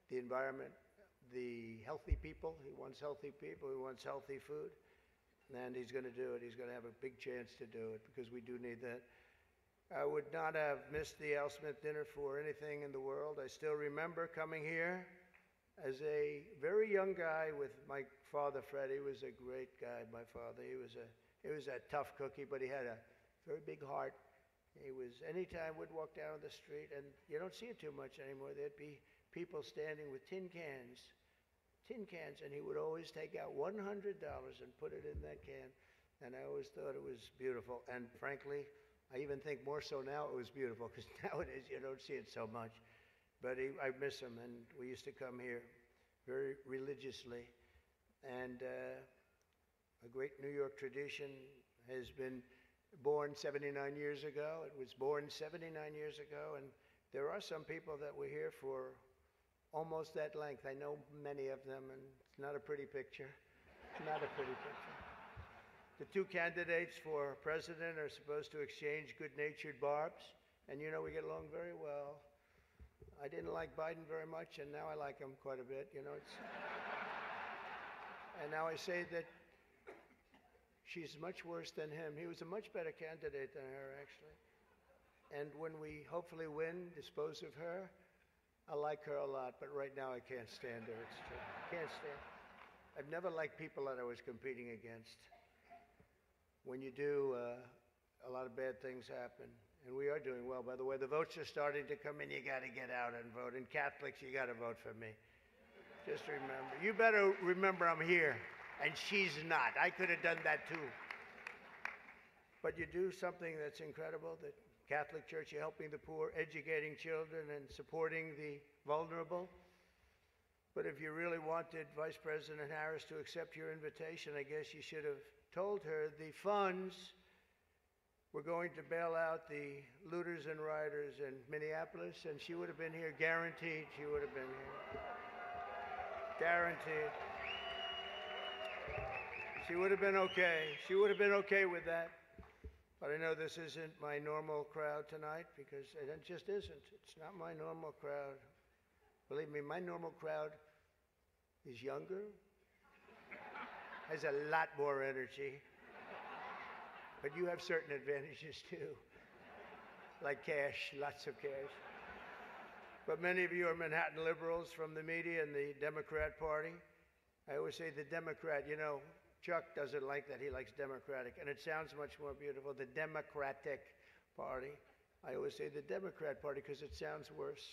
Speaker 10: the environment, the healthy people. He wants healthy people. He wants healthy food, and he's going to do it. He's going to have a big chance to do it because we do need that. I would not have missed the Al Smith dinner for anything in the world. I still remember coming here as a very young guy with my father, Fred. He was a great guy, my father. He was a tough cookie, but he had a very big heart. Anytime we'd walk down the street, and you don't see it too much anymore, there'd be people standing with tin cans, and he would always take out $100 and put it in that can. and I always thought it was beautiful. And frankly, I even think more so now it was beautiful, because nowadays you don't see it so much. But I miss him, and we used to come here very religiously. And a great New York tradition has been born 79 years ago. It was born 79 years ago, and there are some people that were here for almost that length. I know many of them, and it's not a pretty picture. Not a pretty picture. The two candidates for president are supposed to exchange good-natured barbs, and you know we get along very well. I didn't like Biden very much, and now I like him quite a bit. You know, and now I say that she's much worse than him. He was a much better candidate than her, actually. And when we hopefully win, dispose of her, I like her a lot, but right now I can't stand her. It's true. I can't stand her. I've never liked people that I was competing against. When you do, a lot of bad things happen. And we are doing well. By the way, the votes are starting to come in. You got to get out and vote. And Catholics, you got to vote for me. Just remember. You better remember I'm here. And she's not. I could have done that too. But you do something that's incredible. The Catholic Church, you're helping the poor, educating children, and supporting the vulnerable. But if you really wanted Vice President Harris to accept your invitation, I guess you should have told her the funds were going to bail out the looters and rioters in Minneapolis, and she would have been here, guaranteed she would have been here. Guaranteed. She would have been okay. She would have been okay with that. But I know this isn't my normal crowd tonight, because it just isn't. It's not my normal crowd. Believe me, my normal crowd is younger, has a lot more energy, but you have certain advantages too, like cash, lots of cash. But many of you are Manhattan liberals from the media and the Democrat Party. I always say the Democrat, you know, Chuck doesn't like that. He likes Democratic, and it sounds much more beautiful, the Democratic Party. I always say the Democrat Party because it sounds worse.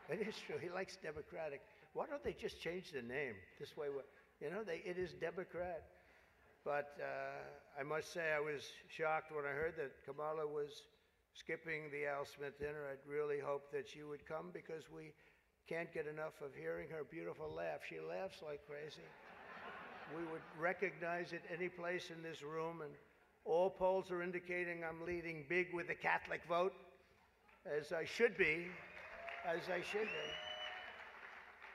Speaker 10: It is true. He likes Democratic. Why don't they just change the name? This way, you know, it is Democrat. But I must say I was shocked when I heard that Kamala was skipping the Al Smith dinner. I'd really hoped that she would come, because we can't get enough of hearing her beautiful laugh. She laughs like crazy. We would recognize it any place in this room, and all polls are indicating I'm leading big with the Catholic vote, as I should be. As I should be.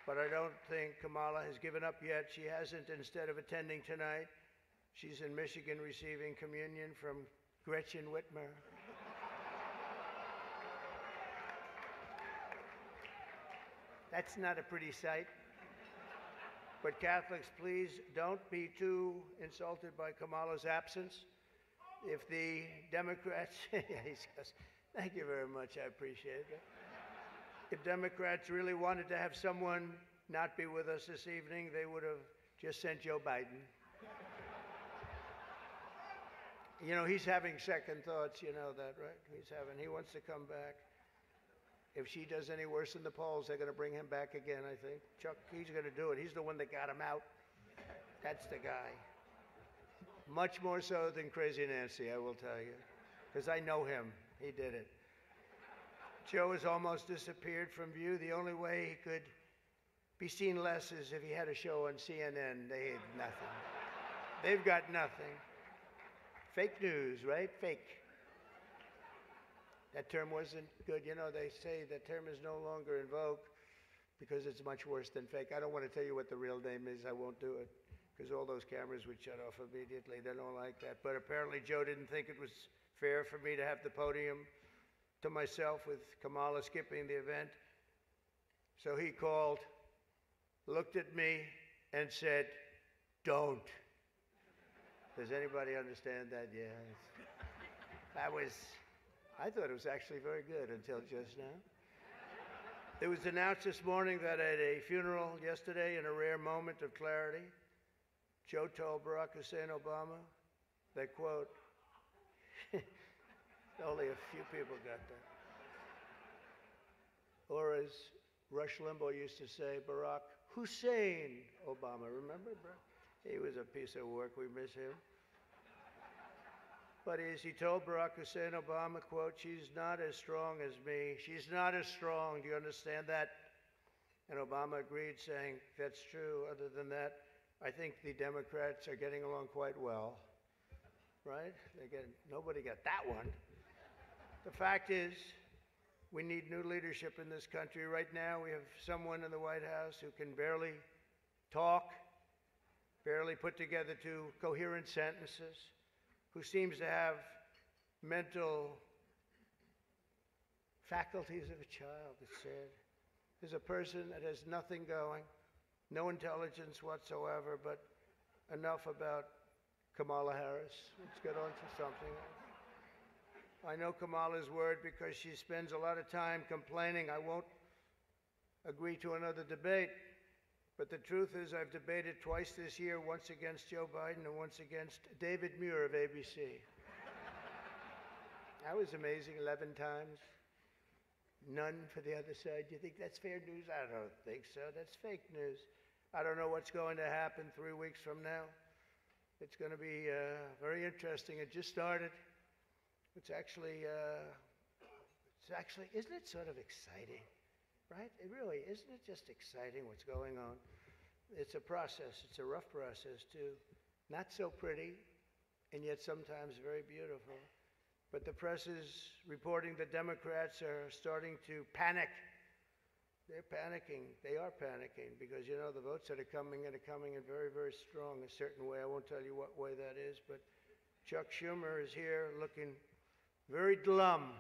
Speaker 10: But I don't think Kamala has given up yet. She hasn't. Instead of attending tonight, she's in Michigan receiving communion from Gretchen Whitmer. That's not a pretty sight. But Catholics, please don't be too insulted by Kamala's absence. If the Democrats, thank you very much, I appreciate it. If Democrats really wanted to have someone not be with us this evening, they would have just sent Joe Biden. You know, he's having second thoughts, you know that, right? He wants to come back. If she does any worse in the polls, they're going to bring him back again, I think. Chuck, he's going to do it. He's the one that got him out. That's the guy. Much more so than Crazy Nancy, I will tell you, because I know him. He did it. Joe has almost disappeared from view. The only way he could be seen less is if he had a show on CNN. They had nothing. They've got nothing. Fake news, right? Fake. That term wasn't good. You know, they say that term is no longer in vogue because it's much worse than fake. I don't want to tell you what the real name is. I won't do it, because all those cameras would shut off immediately. They don't like that. But apparently Joe didn't think it was fair for me to have the podium to myself with Kamala skipping the event. So he called, looked at me, and said, "Don't." Does anybody understand that? Yeah. I thought it was actually very good until just now. It was announced this morning that at a funeral yesterday, in a rare moment of clarity, Joe told Barack Hussein Obama that, quote, only a few people got that. Or as Rush Limbaugh used to say, Barack Hussein Obama. Remember, Barack? He was a piece of work. We miss him. But as he told Barack Hussein Obama, quote, "She's not as strong as me. She's not as strong. Do you understand that?" And Obama agreed, saying, "That's true. Other than that, I think the Democrats are getting along quite well." Right? Nobody got that one. The fact is, we need new leadership in this country. Right now, we have someone in the White House who can barely talk, barely put together two coherent sentences, who seems to have mental faculties of a child, it's said. There's a person that has nothing going, no intelligence whatsoever, but enough about Kamala Harris. Let's get on to something else. I know Kamala's word because she spends a lot of time complaining. I won't agree to another debate. But the truth is, I've debated twice this year, once against Joe Biden and once against David Muir of ABC. That was amazing, 11 times. None for the other side. Do you think that's fair news? I don't think so. That's fake news. I don't know what's going to happen 3 weeks from now. It's going to be very interesting. It just started. It's actually, isn't it sort of exciting? Right? It really, isn't it just exciting what's going on? It's a process. It's a rough process, too. Not so pretty, and yet sometimes very beautiful. But the press is reporting the Democrats are starting to panic. They're panicking. They are panicking because, you know, the votes that are coming in very, very strong a certain way. I won't tell you what way that is, but Chuck Schumer is here looking very glum.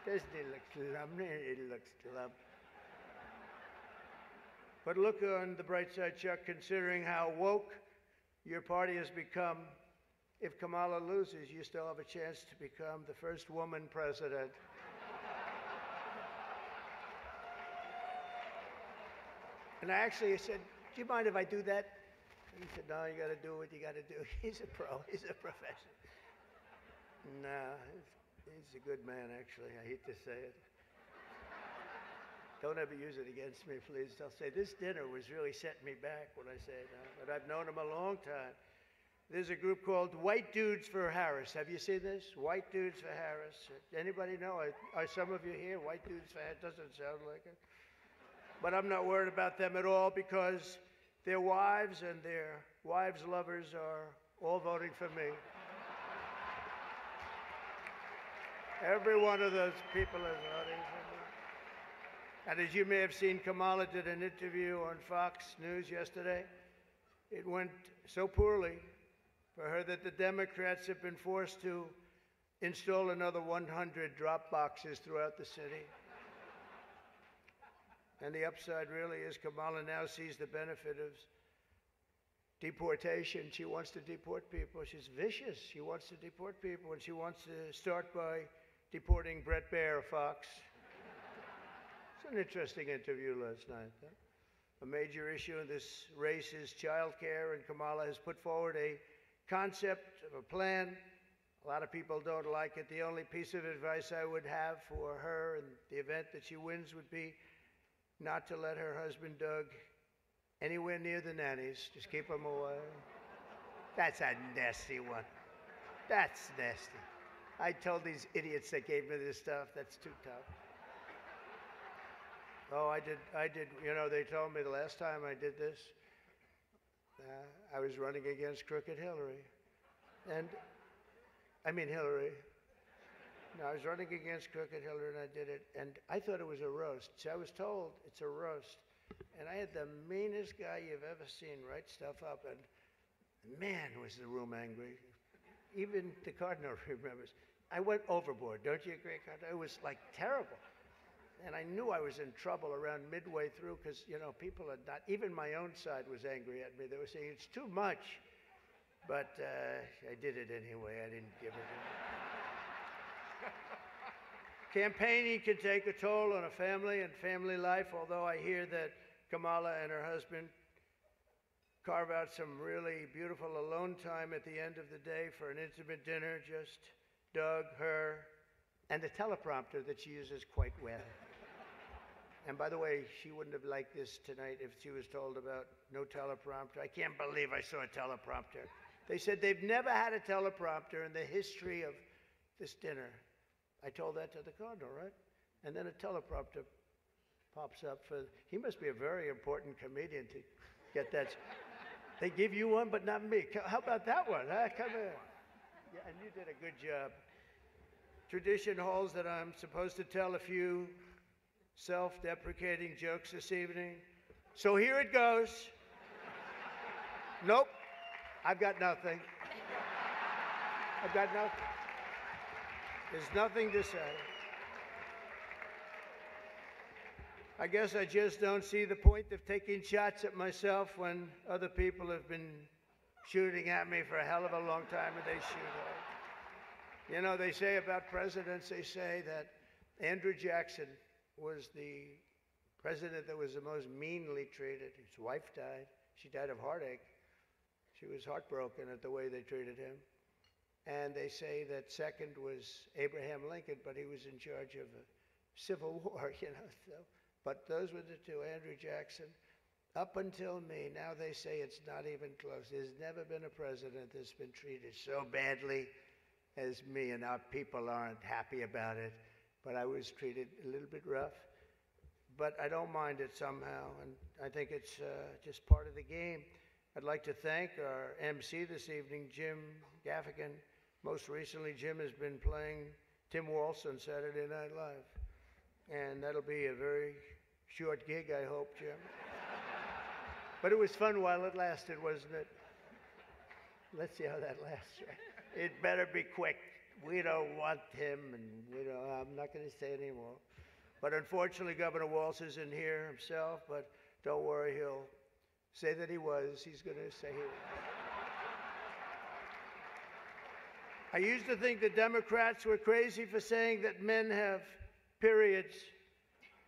Speaker 10: Doesn't he look glum? He looks glum. But look on the bright side, Chuck, considering how woke your party has become. If Kamala loses, you still have a chance to become the first woman president. And I actually said, "Do you mind if I do that?" And he said, "No, you got to do what you got to do." He's a pro. He's a professional. No, he's a good man, actually. I hate to say it. Don't ever use it against me, please. They'll say, "This dinner was really setting me back," when I say that. But I've known him a long time. There's a group called White Dudes for Harris. Have you seen this? White Dudes for Harris. Anybody know? Are some of you here? White Dudes for Harris? Doesn't sound like it. But I'm not worried about them at all because their wives and their wives' lovers are all voting for me. Every one of those people is voting for me. And as you may have seen, Kamala did an interview on Fox News yesterday. It went so poorly for her that the Democrats have been forced to install another 100 drop boxes throughout the city. And the upside really is Kamala now sees the benefit of deportation. She wants to deport people. She's vicious. She wants to deport people, and she wants to start by deporting Brett Baer of Fox. It's an interesting interview last night. Huh? A major issue in this race is child care, and Kamala has put forward a concept of a plan. A lot of people don't like it. The only piece of advice I would have for her in the event that she wins would be not to let her husband, Doug, anywhere near the nannies. Just keep him away. That's a nasty one. That's nasty. I told these idiots that gave me this stuff, that's too tough. Oh, I did, you know, they told me the last time I did this, I was running against Crooked Hillary. And, I mean Hillary. No, I was running against Crooked Hillary and I did it, and I thought it was a roast. So I was told it's a roast. And I had the meanest guy you've ever seen write stuff up, and man, was the room angry. Even the Cardinal remembers. I went overboard, don't you agree, Cardinal? It was like terrible. And I knew I was in trouble around midway through because, you know, people had not, even my own side was angry at me. They were saying, it's too much. But I did it anyway. I didn't give it in. Campaigning can take a toll on a family and family life, although I hear that Kamala and her husband carve out some really beautiful alone time at the end of the day for an intimate dinner, just Doug, her, and the teleprompter that she uses quite well. And by the way, she wouldn't have liked this tonight if she was told about no teleprompter. I can't believe I saw a teleprompter. They said they've never had a teleprompter in the history of this dinner. I told that to the Cardinal, right? And then a teleprompter pops up for, he must be a very important comedian to get that. They give you one, but not me. How about that one? Huh? Come here. Yeah, and you did a good job. Tradition holds that I'm supposed to tell a few self-deprecating jokes this evening. So here it goes. Nope, I've got nothing. I've got nothing. There's nothing to say. I guess I just don't see the point of taking shots at myself when other people have been shooting at me for a hell of a long time and they shoot hard. You know, they say about presidents, they say that Andrew Jackson was the president that was the most meanly treated. His wife died. She died of heartache. She was heartbroken at the way they treated him. And they say that second was Abraham Lincoln, but he was in charge of a civil war, you know. So, but those were the two, Andrew Jackson. Up until me, now they say it's not even close. There's never been a president that's been treated so badly as me, and our people aren't happy about it. But I was treated a little bit rough. But I don't mind it somehow, and I think it's just part of the game. I'd like to thank our MC this evening, Jim Gaffigan. Most recently, Jim has been playing Tim Walsh on Saturday Night Live. And that'll be a very short gig, I hope, Jim. But it was fun while it lasted, wasn't it? Let's see how that lasts. It better be quick. We don't want him, and I'm not going to say anymore. But unfortunately, Governor Walsh isn't here himself, but don't worry, he'll say that he was. He's going to say he was. I used to think the Democrats were crazy for saying that men have periods,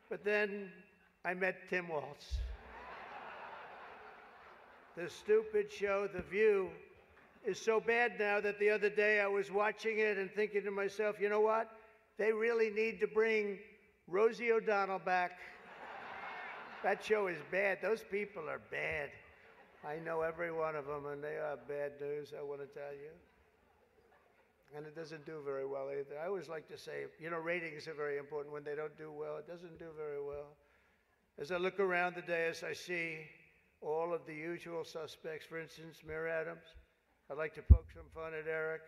Speaker 10: but then I met Tim Walsh. The stupid show, The View, is so bad now that the other day I was watching it and thinking to myself, you know what? They really need to bring Rosie O'Donnell back. That show is bad. Those people are bad. I know every one of them, and they are bad news, I want to tell you. And it doesn't do very well either. I always like to say, ratings are very important. When they don't do well, it doesn't do very well. As I look around the dais, I see all of the usual suspects. For instance, Mayor Adams. I'd like to poke some fun at Eric,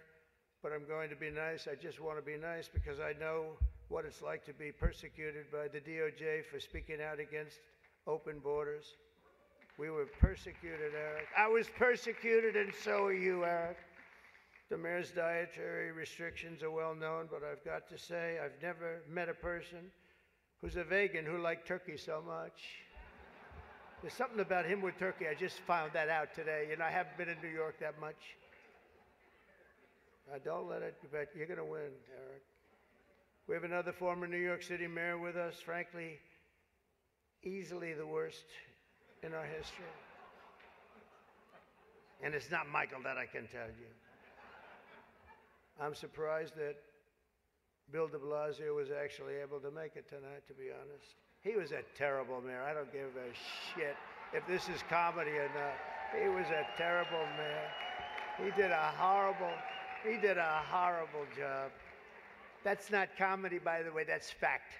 Speaker 10: but I'm going to be nice. I just want to be nice because I know what it's like to be persecuted by the DOJ for speaking out against open borders. We were persecuted, Eric. I was persecuted, and so are you, Eric. The mayor's dietary restrictions are well known, but I've got to say, I've never met a person who's a vegan who liked turkey so much. There's something about him with turkey. I just found that out today. I haven't been in New York that much. Don't let it, but you're going to win, Eric. We have another former New York City mayor with us, frankly, easily the worst in our history. And it's not Michael, that I can tell you. I'm surprised that Bill de Blasio was actually able to make it tonight, to be honest. He was a terrible mayor. I don't give a shit if this is comedy or not. He was a terrible mayor. He did a horrible job. That's not comedy, by the way, that's fact.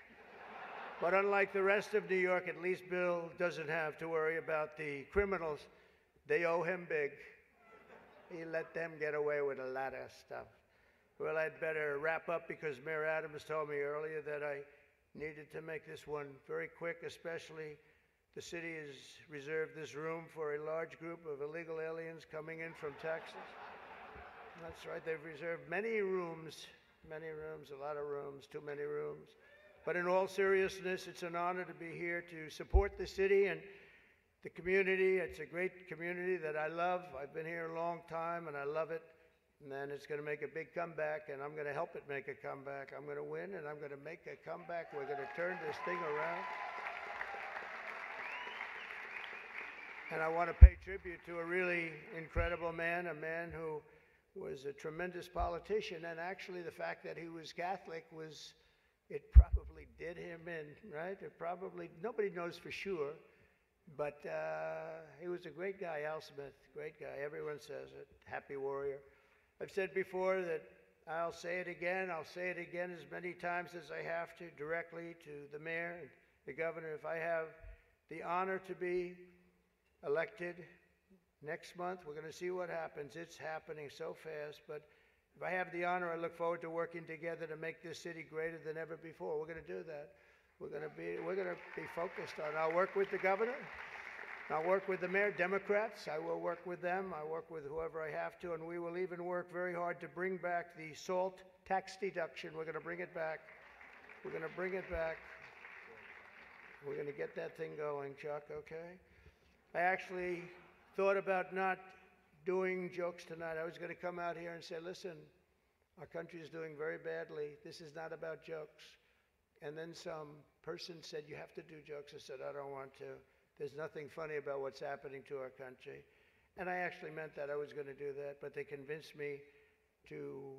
Speaker 10: But unlike the rest of New York, at least Bill doesn't have to worry about the criminals. They owe him big. He let them get away with a lot of stuff. Well, I'd better wrap up because Mayor Adams told me earlier that I needed to make this one very quick, especially the city has reserved this room for a large group of illegal aliens coming in from Texas. That's right, they've reserved many rooms, a lot of rooms, too many rooms. But in all seriousness, it's an honor to be here to support the city and the community. It's a great community that I love. I've been here a long time and I love it. And then it's going to make a big comeback, and I'm going to help it make a comeback. I'm going to win, and I'm going to make a comeback. We're going to turn this thing around. And I want to pay tribute to a really incredible man, a man who was a tremendous politician, and actually the fact that he was Catholic was it probably did him in, right? It probably, nobody knows for sure, but he was a great guy, Al Smith, great guy. Everyone says it, happy warrior. I've said before that I'll say it again as many times as I have to, directly to the mayor and the governor. If I have the honor to be elected next month, we're going to see what happens. It's happening so fast, but if I have the honor, I look forward to working together to make this city greater than ever before. We're going to do that. We're going to be focused on. I'll work with the governor. I'll work with the mayor, Democrats. I will work with them. I work with whoever I have to, and we will even work very hard to bring back the SALT tax deduction. We're going to bring it back. We're going to bring it back. We're going to get that thing going, Chuck, okay? I actually thought about not doing jokes tonight. I was going to come out here and say, listen, our country is doing very badly. This is not about jokes. And then some person said, you have to do jokes. I said, I don't want to. There's nothing funny about what's happening to our country. And I actually meant that. I was going to do that. But they convinced me to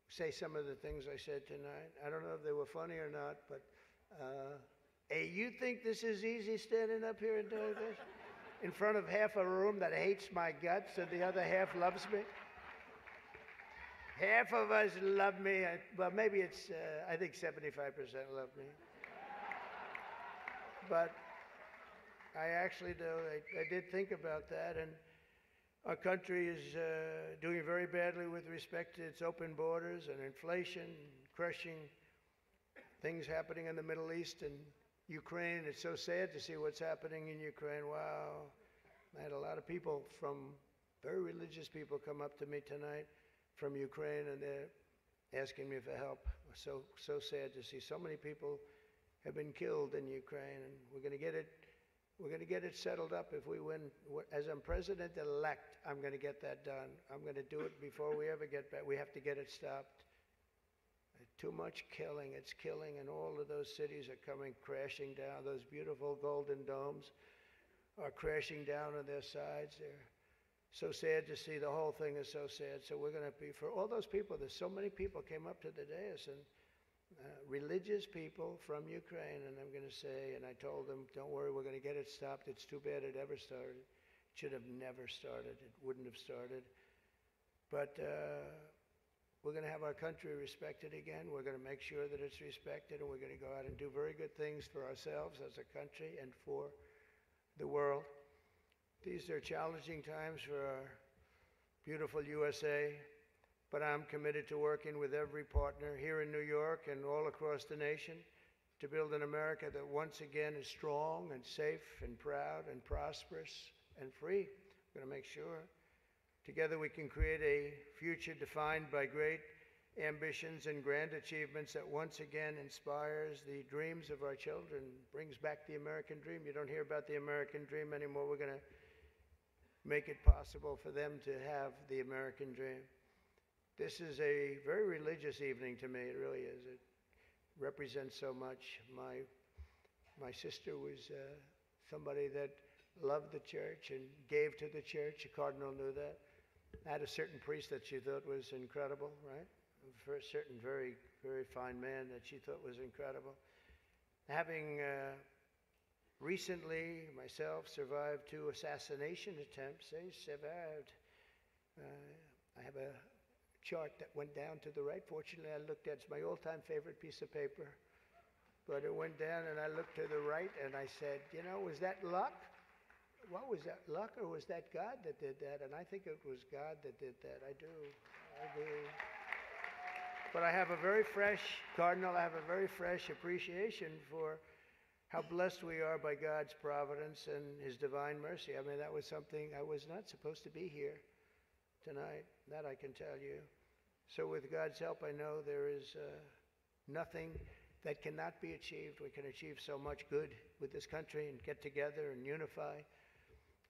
Speaker 10: say some of the things I said tonight. I don't know if they were funny or not, but hey, you think this is easy standing up here and doing this? In front of half a room that hates my guts and the other half loves me? Half of us love me. Well, maybe it's, I think 75% love me. But I actually do. I did think about that. And our country is doing very badly with respect to its open borders and inflation, crushing things happening in the Middle East and Ukraine. It's so sad to see what's happening in Ukraine. Wow. I had a lot of people very religious people come up to me tonight from Ukraine, and they're asking me for help. So sad to see so many people have been killed in Ukraine, and we're going to get it settled up if we win. As I'm president-elect, I'm going to get that done. I'm going to do it before we ever get back. We have to get it stopped. Too much killing. It's killing, and all of those cities are coming crashing down. Those beautiful golden domes are crashing down on their sides. They're so sad to see. The whole thing is so sad. So we're going to be, for all those people, there's so many people came up to the dais, and religious people from Ukraine, and I'm going to say, and I told them, don't worry, we're going to get it stopped. It's too bad it ever started. It should have never started. It wouldn't have started. But we're going to have our country respected again. We're going to make sure that it's respected, and we're going to go out and do very good things for ourselves as a country and for the world. These are challenging times for our beautiful USA, but I'm committed to working with every partner here in New York and all across the nation to build an America that once again is strong and safe and proud and prosperous and free. We're going to make sure together we can create a future defined by great ambitions and grand achievements that once again inspires the dreams of our children, brings back the American dream. You don't hear about the American dream anymore. We're going to make it possible for them to have the American dream. This is a very religious evening to me. It really is. It represents so much. My sister was somebody that loved the church and gave to the church. The cardinal knew that. I had a certain priest that she thought was incredible, right? For a certain very, very fine man that she thought was incredible. Having recently, myself, survived 2 assassination attempts. I survived. I have a chart that went down to the right. Fortunately, I looked at it. It's my all-time favorite piece of paper. But it went down, and I looked to the right, and I said, you know, was that luck? What was that, luck, or was that God that did that? And I think it was God that did that. I do. But I have a very fresh, Cardinal, I have a very fresh appreciation for how blessed we are by God's providence and His divine mercy. I mean, that was something, I was not supposed to be here tonight. That I can tell you. So with God's help, I know there is nothing that cannot be achieved. We can achieve so much good with this country and get together and unify.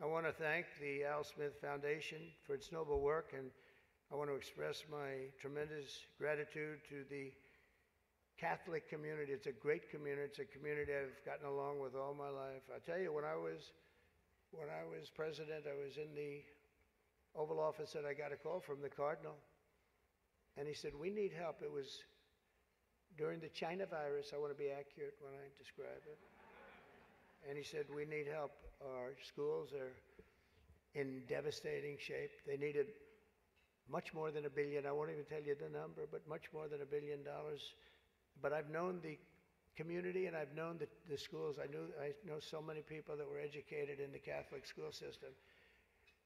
Speaker 10: I want to thank the Al Smith Foundation for its noble work, and I want to express my tremendous gratitude to the Catholic community. It's a great community. It's a community I've gotten along with all my life. I tell you, when I was president, I was in the Oval Office, and I got a call from the Cardinal, and he said, we need help. It was during the China virus, I want to be accurate when I describe it. And he said, we need help. Our schools are in devastating shape. They needed much more than $1 billion. I won't even tell you the number, but much more than $1 billion. But I've known the community and I've known the schools. I know so many people that were educated in the Catholic school system.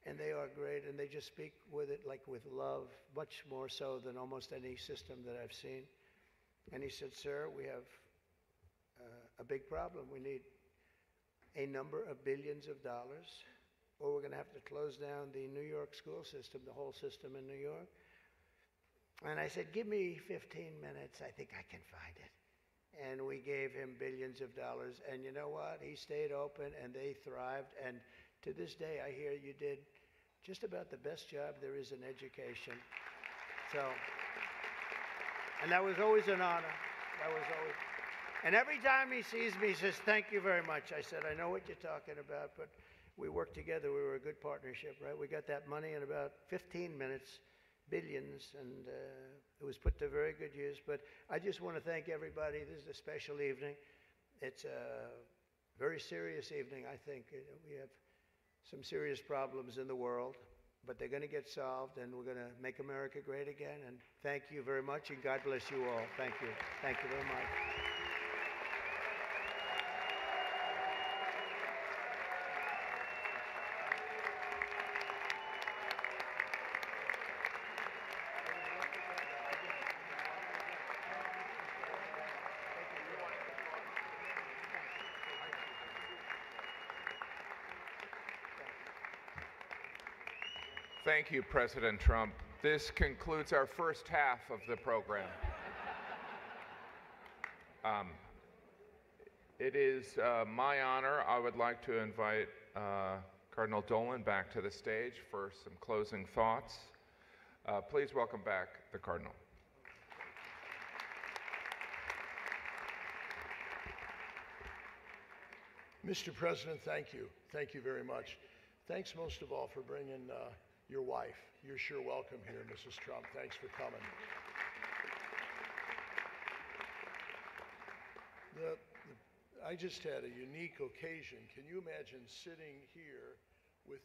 Speaker 10: And they are great, and they just speak with it like with love, much more so than almost any system that I've seen. And he said, sir, we have a big problem. We need a number of billions of dollars, or we're going to have to close down the New York school system, the whole system in New York. And I said, give me 15 minutes. I think I can find it. And we gave him billions of dollars. And you know what? He stayed open, and they thrived. And to this day, I hear you did just about the best job there is in education. So, and that was always an honor. That was always. And every time he sees me, he says, thank you very much. I said, I know what you're talking about, but we worked together. We were a good partnership, right? We got that money in about 15 minutes, billions, and it was put to very good use. But I just want to thank everybody. This is a special evening. It's a very serious evening, I think. We have some serious problems in the world, but they're going to get solved, and we're going to make America great again. And thank you very much, and God bless you all. Thank you. Thank you very much.
Speaker 7: Thank you, President Trump. This concludes our first half of the program. It is my honor. I would like to invite Cardinal Dolan back to the stage for some closing thoughts. Please welcome back the Cardinal.
Speaker 11: Mr. President, thank you. Thank you very much. Thanks most of all for bringing your wife. You're sure welcome here, Mrs. Trump. Thanks for coming. I just had a unique occasion. Can you imagine sitting here with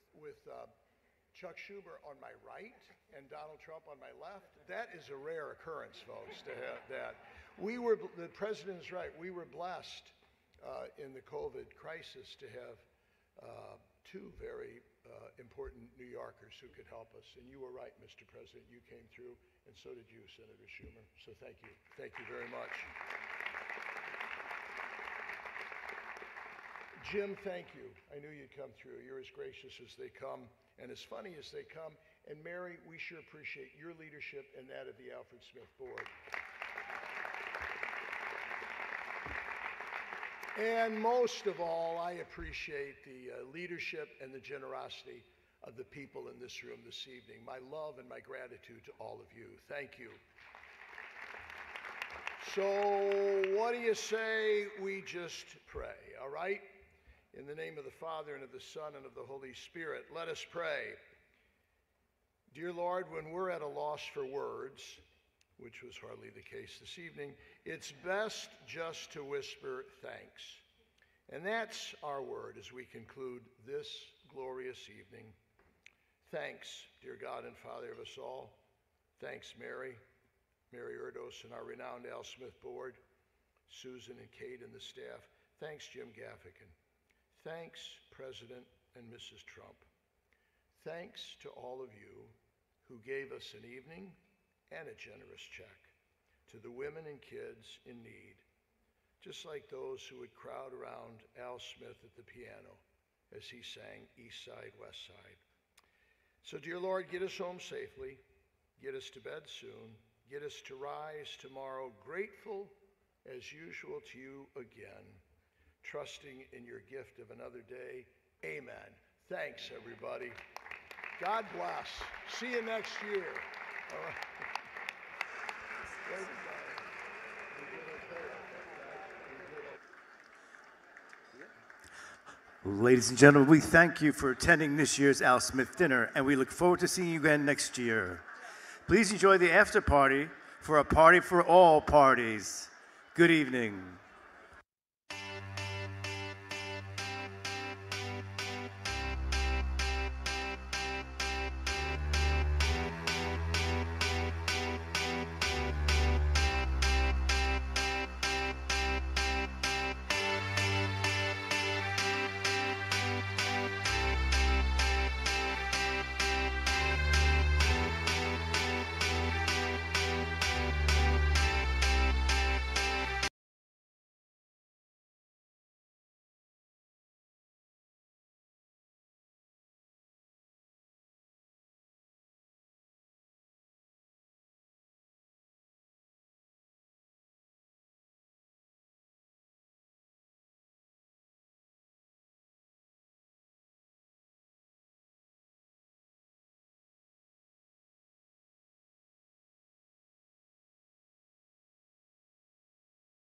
Speaker 11: Chuck Schumer on my right and Donald Trump on my left? That is a rare occurrence, folks, to have that. The president is right. We were blessed in the COVID crisis to have two very important New Yorkers who could help us. And you were right, Mr. President. You came through, and so did you, Senator Schumer. So thank you. Thank you very much. Jim, thank you. I knew you'd come through. You're as gracious as they come and as funny as they come. And Mary, we sure appreciate your leadership and that of the Alfred Smith Board. And most of all, I appreciate the leadership and the generosity of the people in this room this evening. My love and my gratitude to all of you. Thank you. So what do you say we just pray, all right? In the name of the Father, and of the Son, and of the Holy Spirit, let us pray. Dear Lord, when we're at a loss for words, which was hardly the case this evening, it's best just to whisper thanks. And that's our word as we conclude this glorious evening. Thanks, dear God and Father of us all. Thanks, Mary Erdos and our renowned Al Smith Board, Susan and Kate and the staff. Thanks, Jim Gaffigan. Thanks, President and Mrs. Trump. Thanks to all of you who gave us an evening and a generous check, to the women and kids in need, just like those who would crowd around Al Smith at the piano as he sang East Side, West Side. So, dear Lord, get us home safely, get us to bed soon, get us to rise tomorrow grateful as usual to you again, trusting in your gift of another day. Amen. Thanks, everybody. God bless. See you next year. All right.
Speaker 5: Ladies and gentlemen, we thank you for attending this year's Al Smith dinner, and we look forward to seeing you again next year. Please enjoy the after party for a party for all parties. Good evening.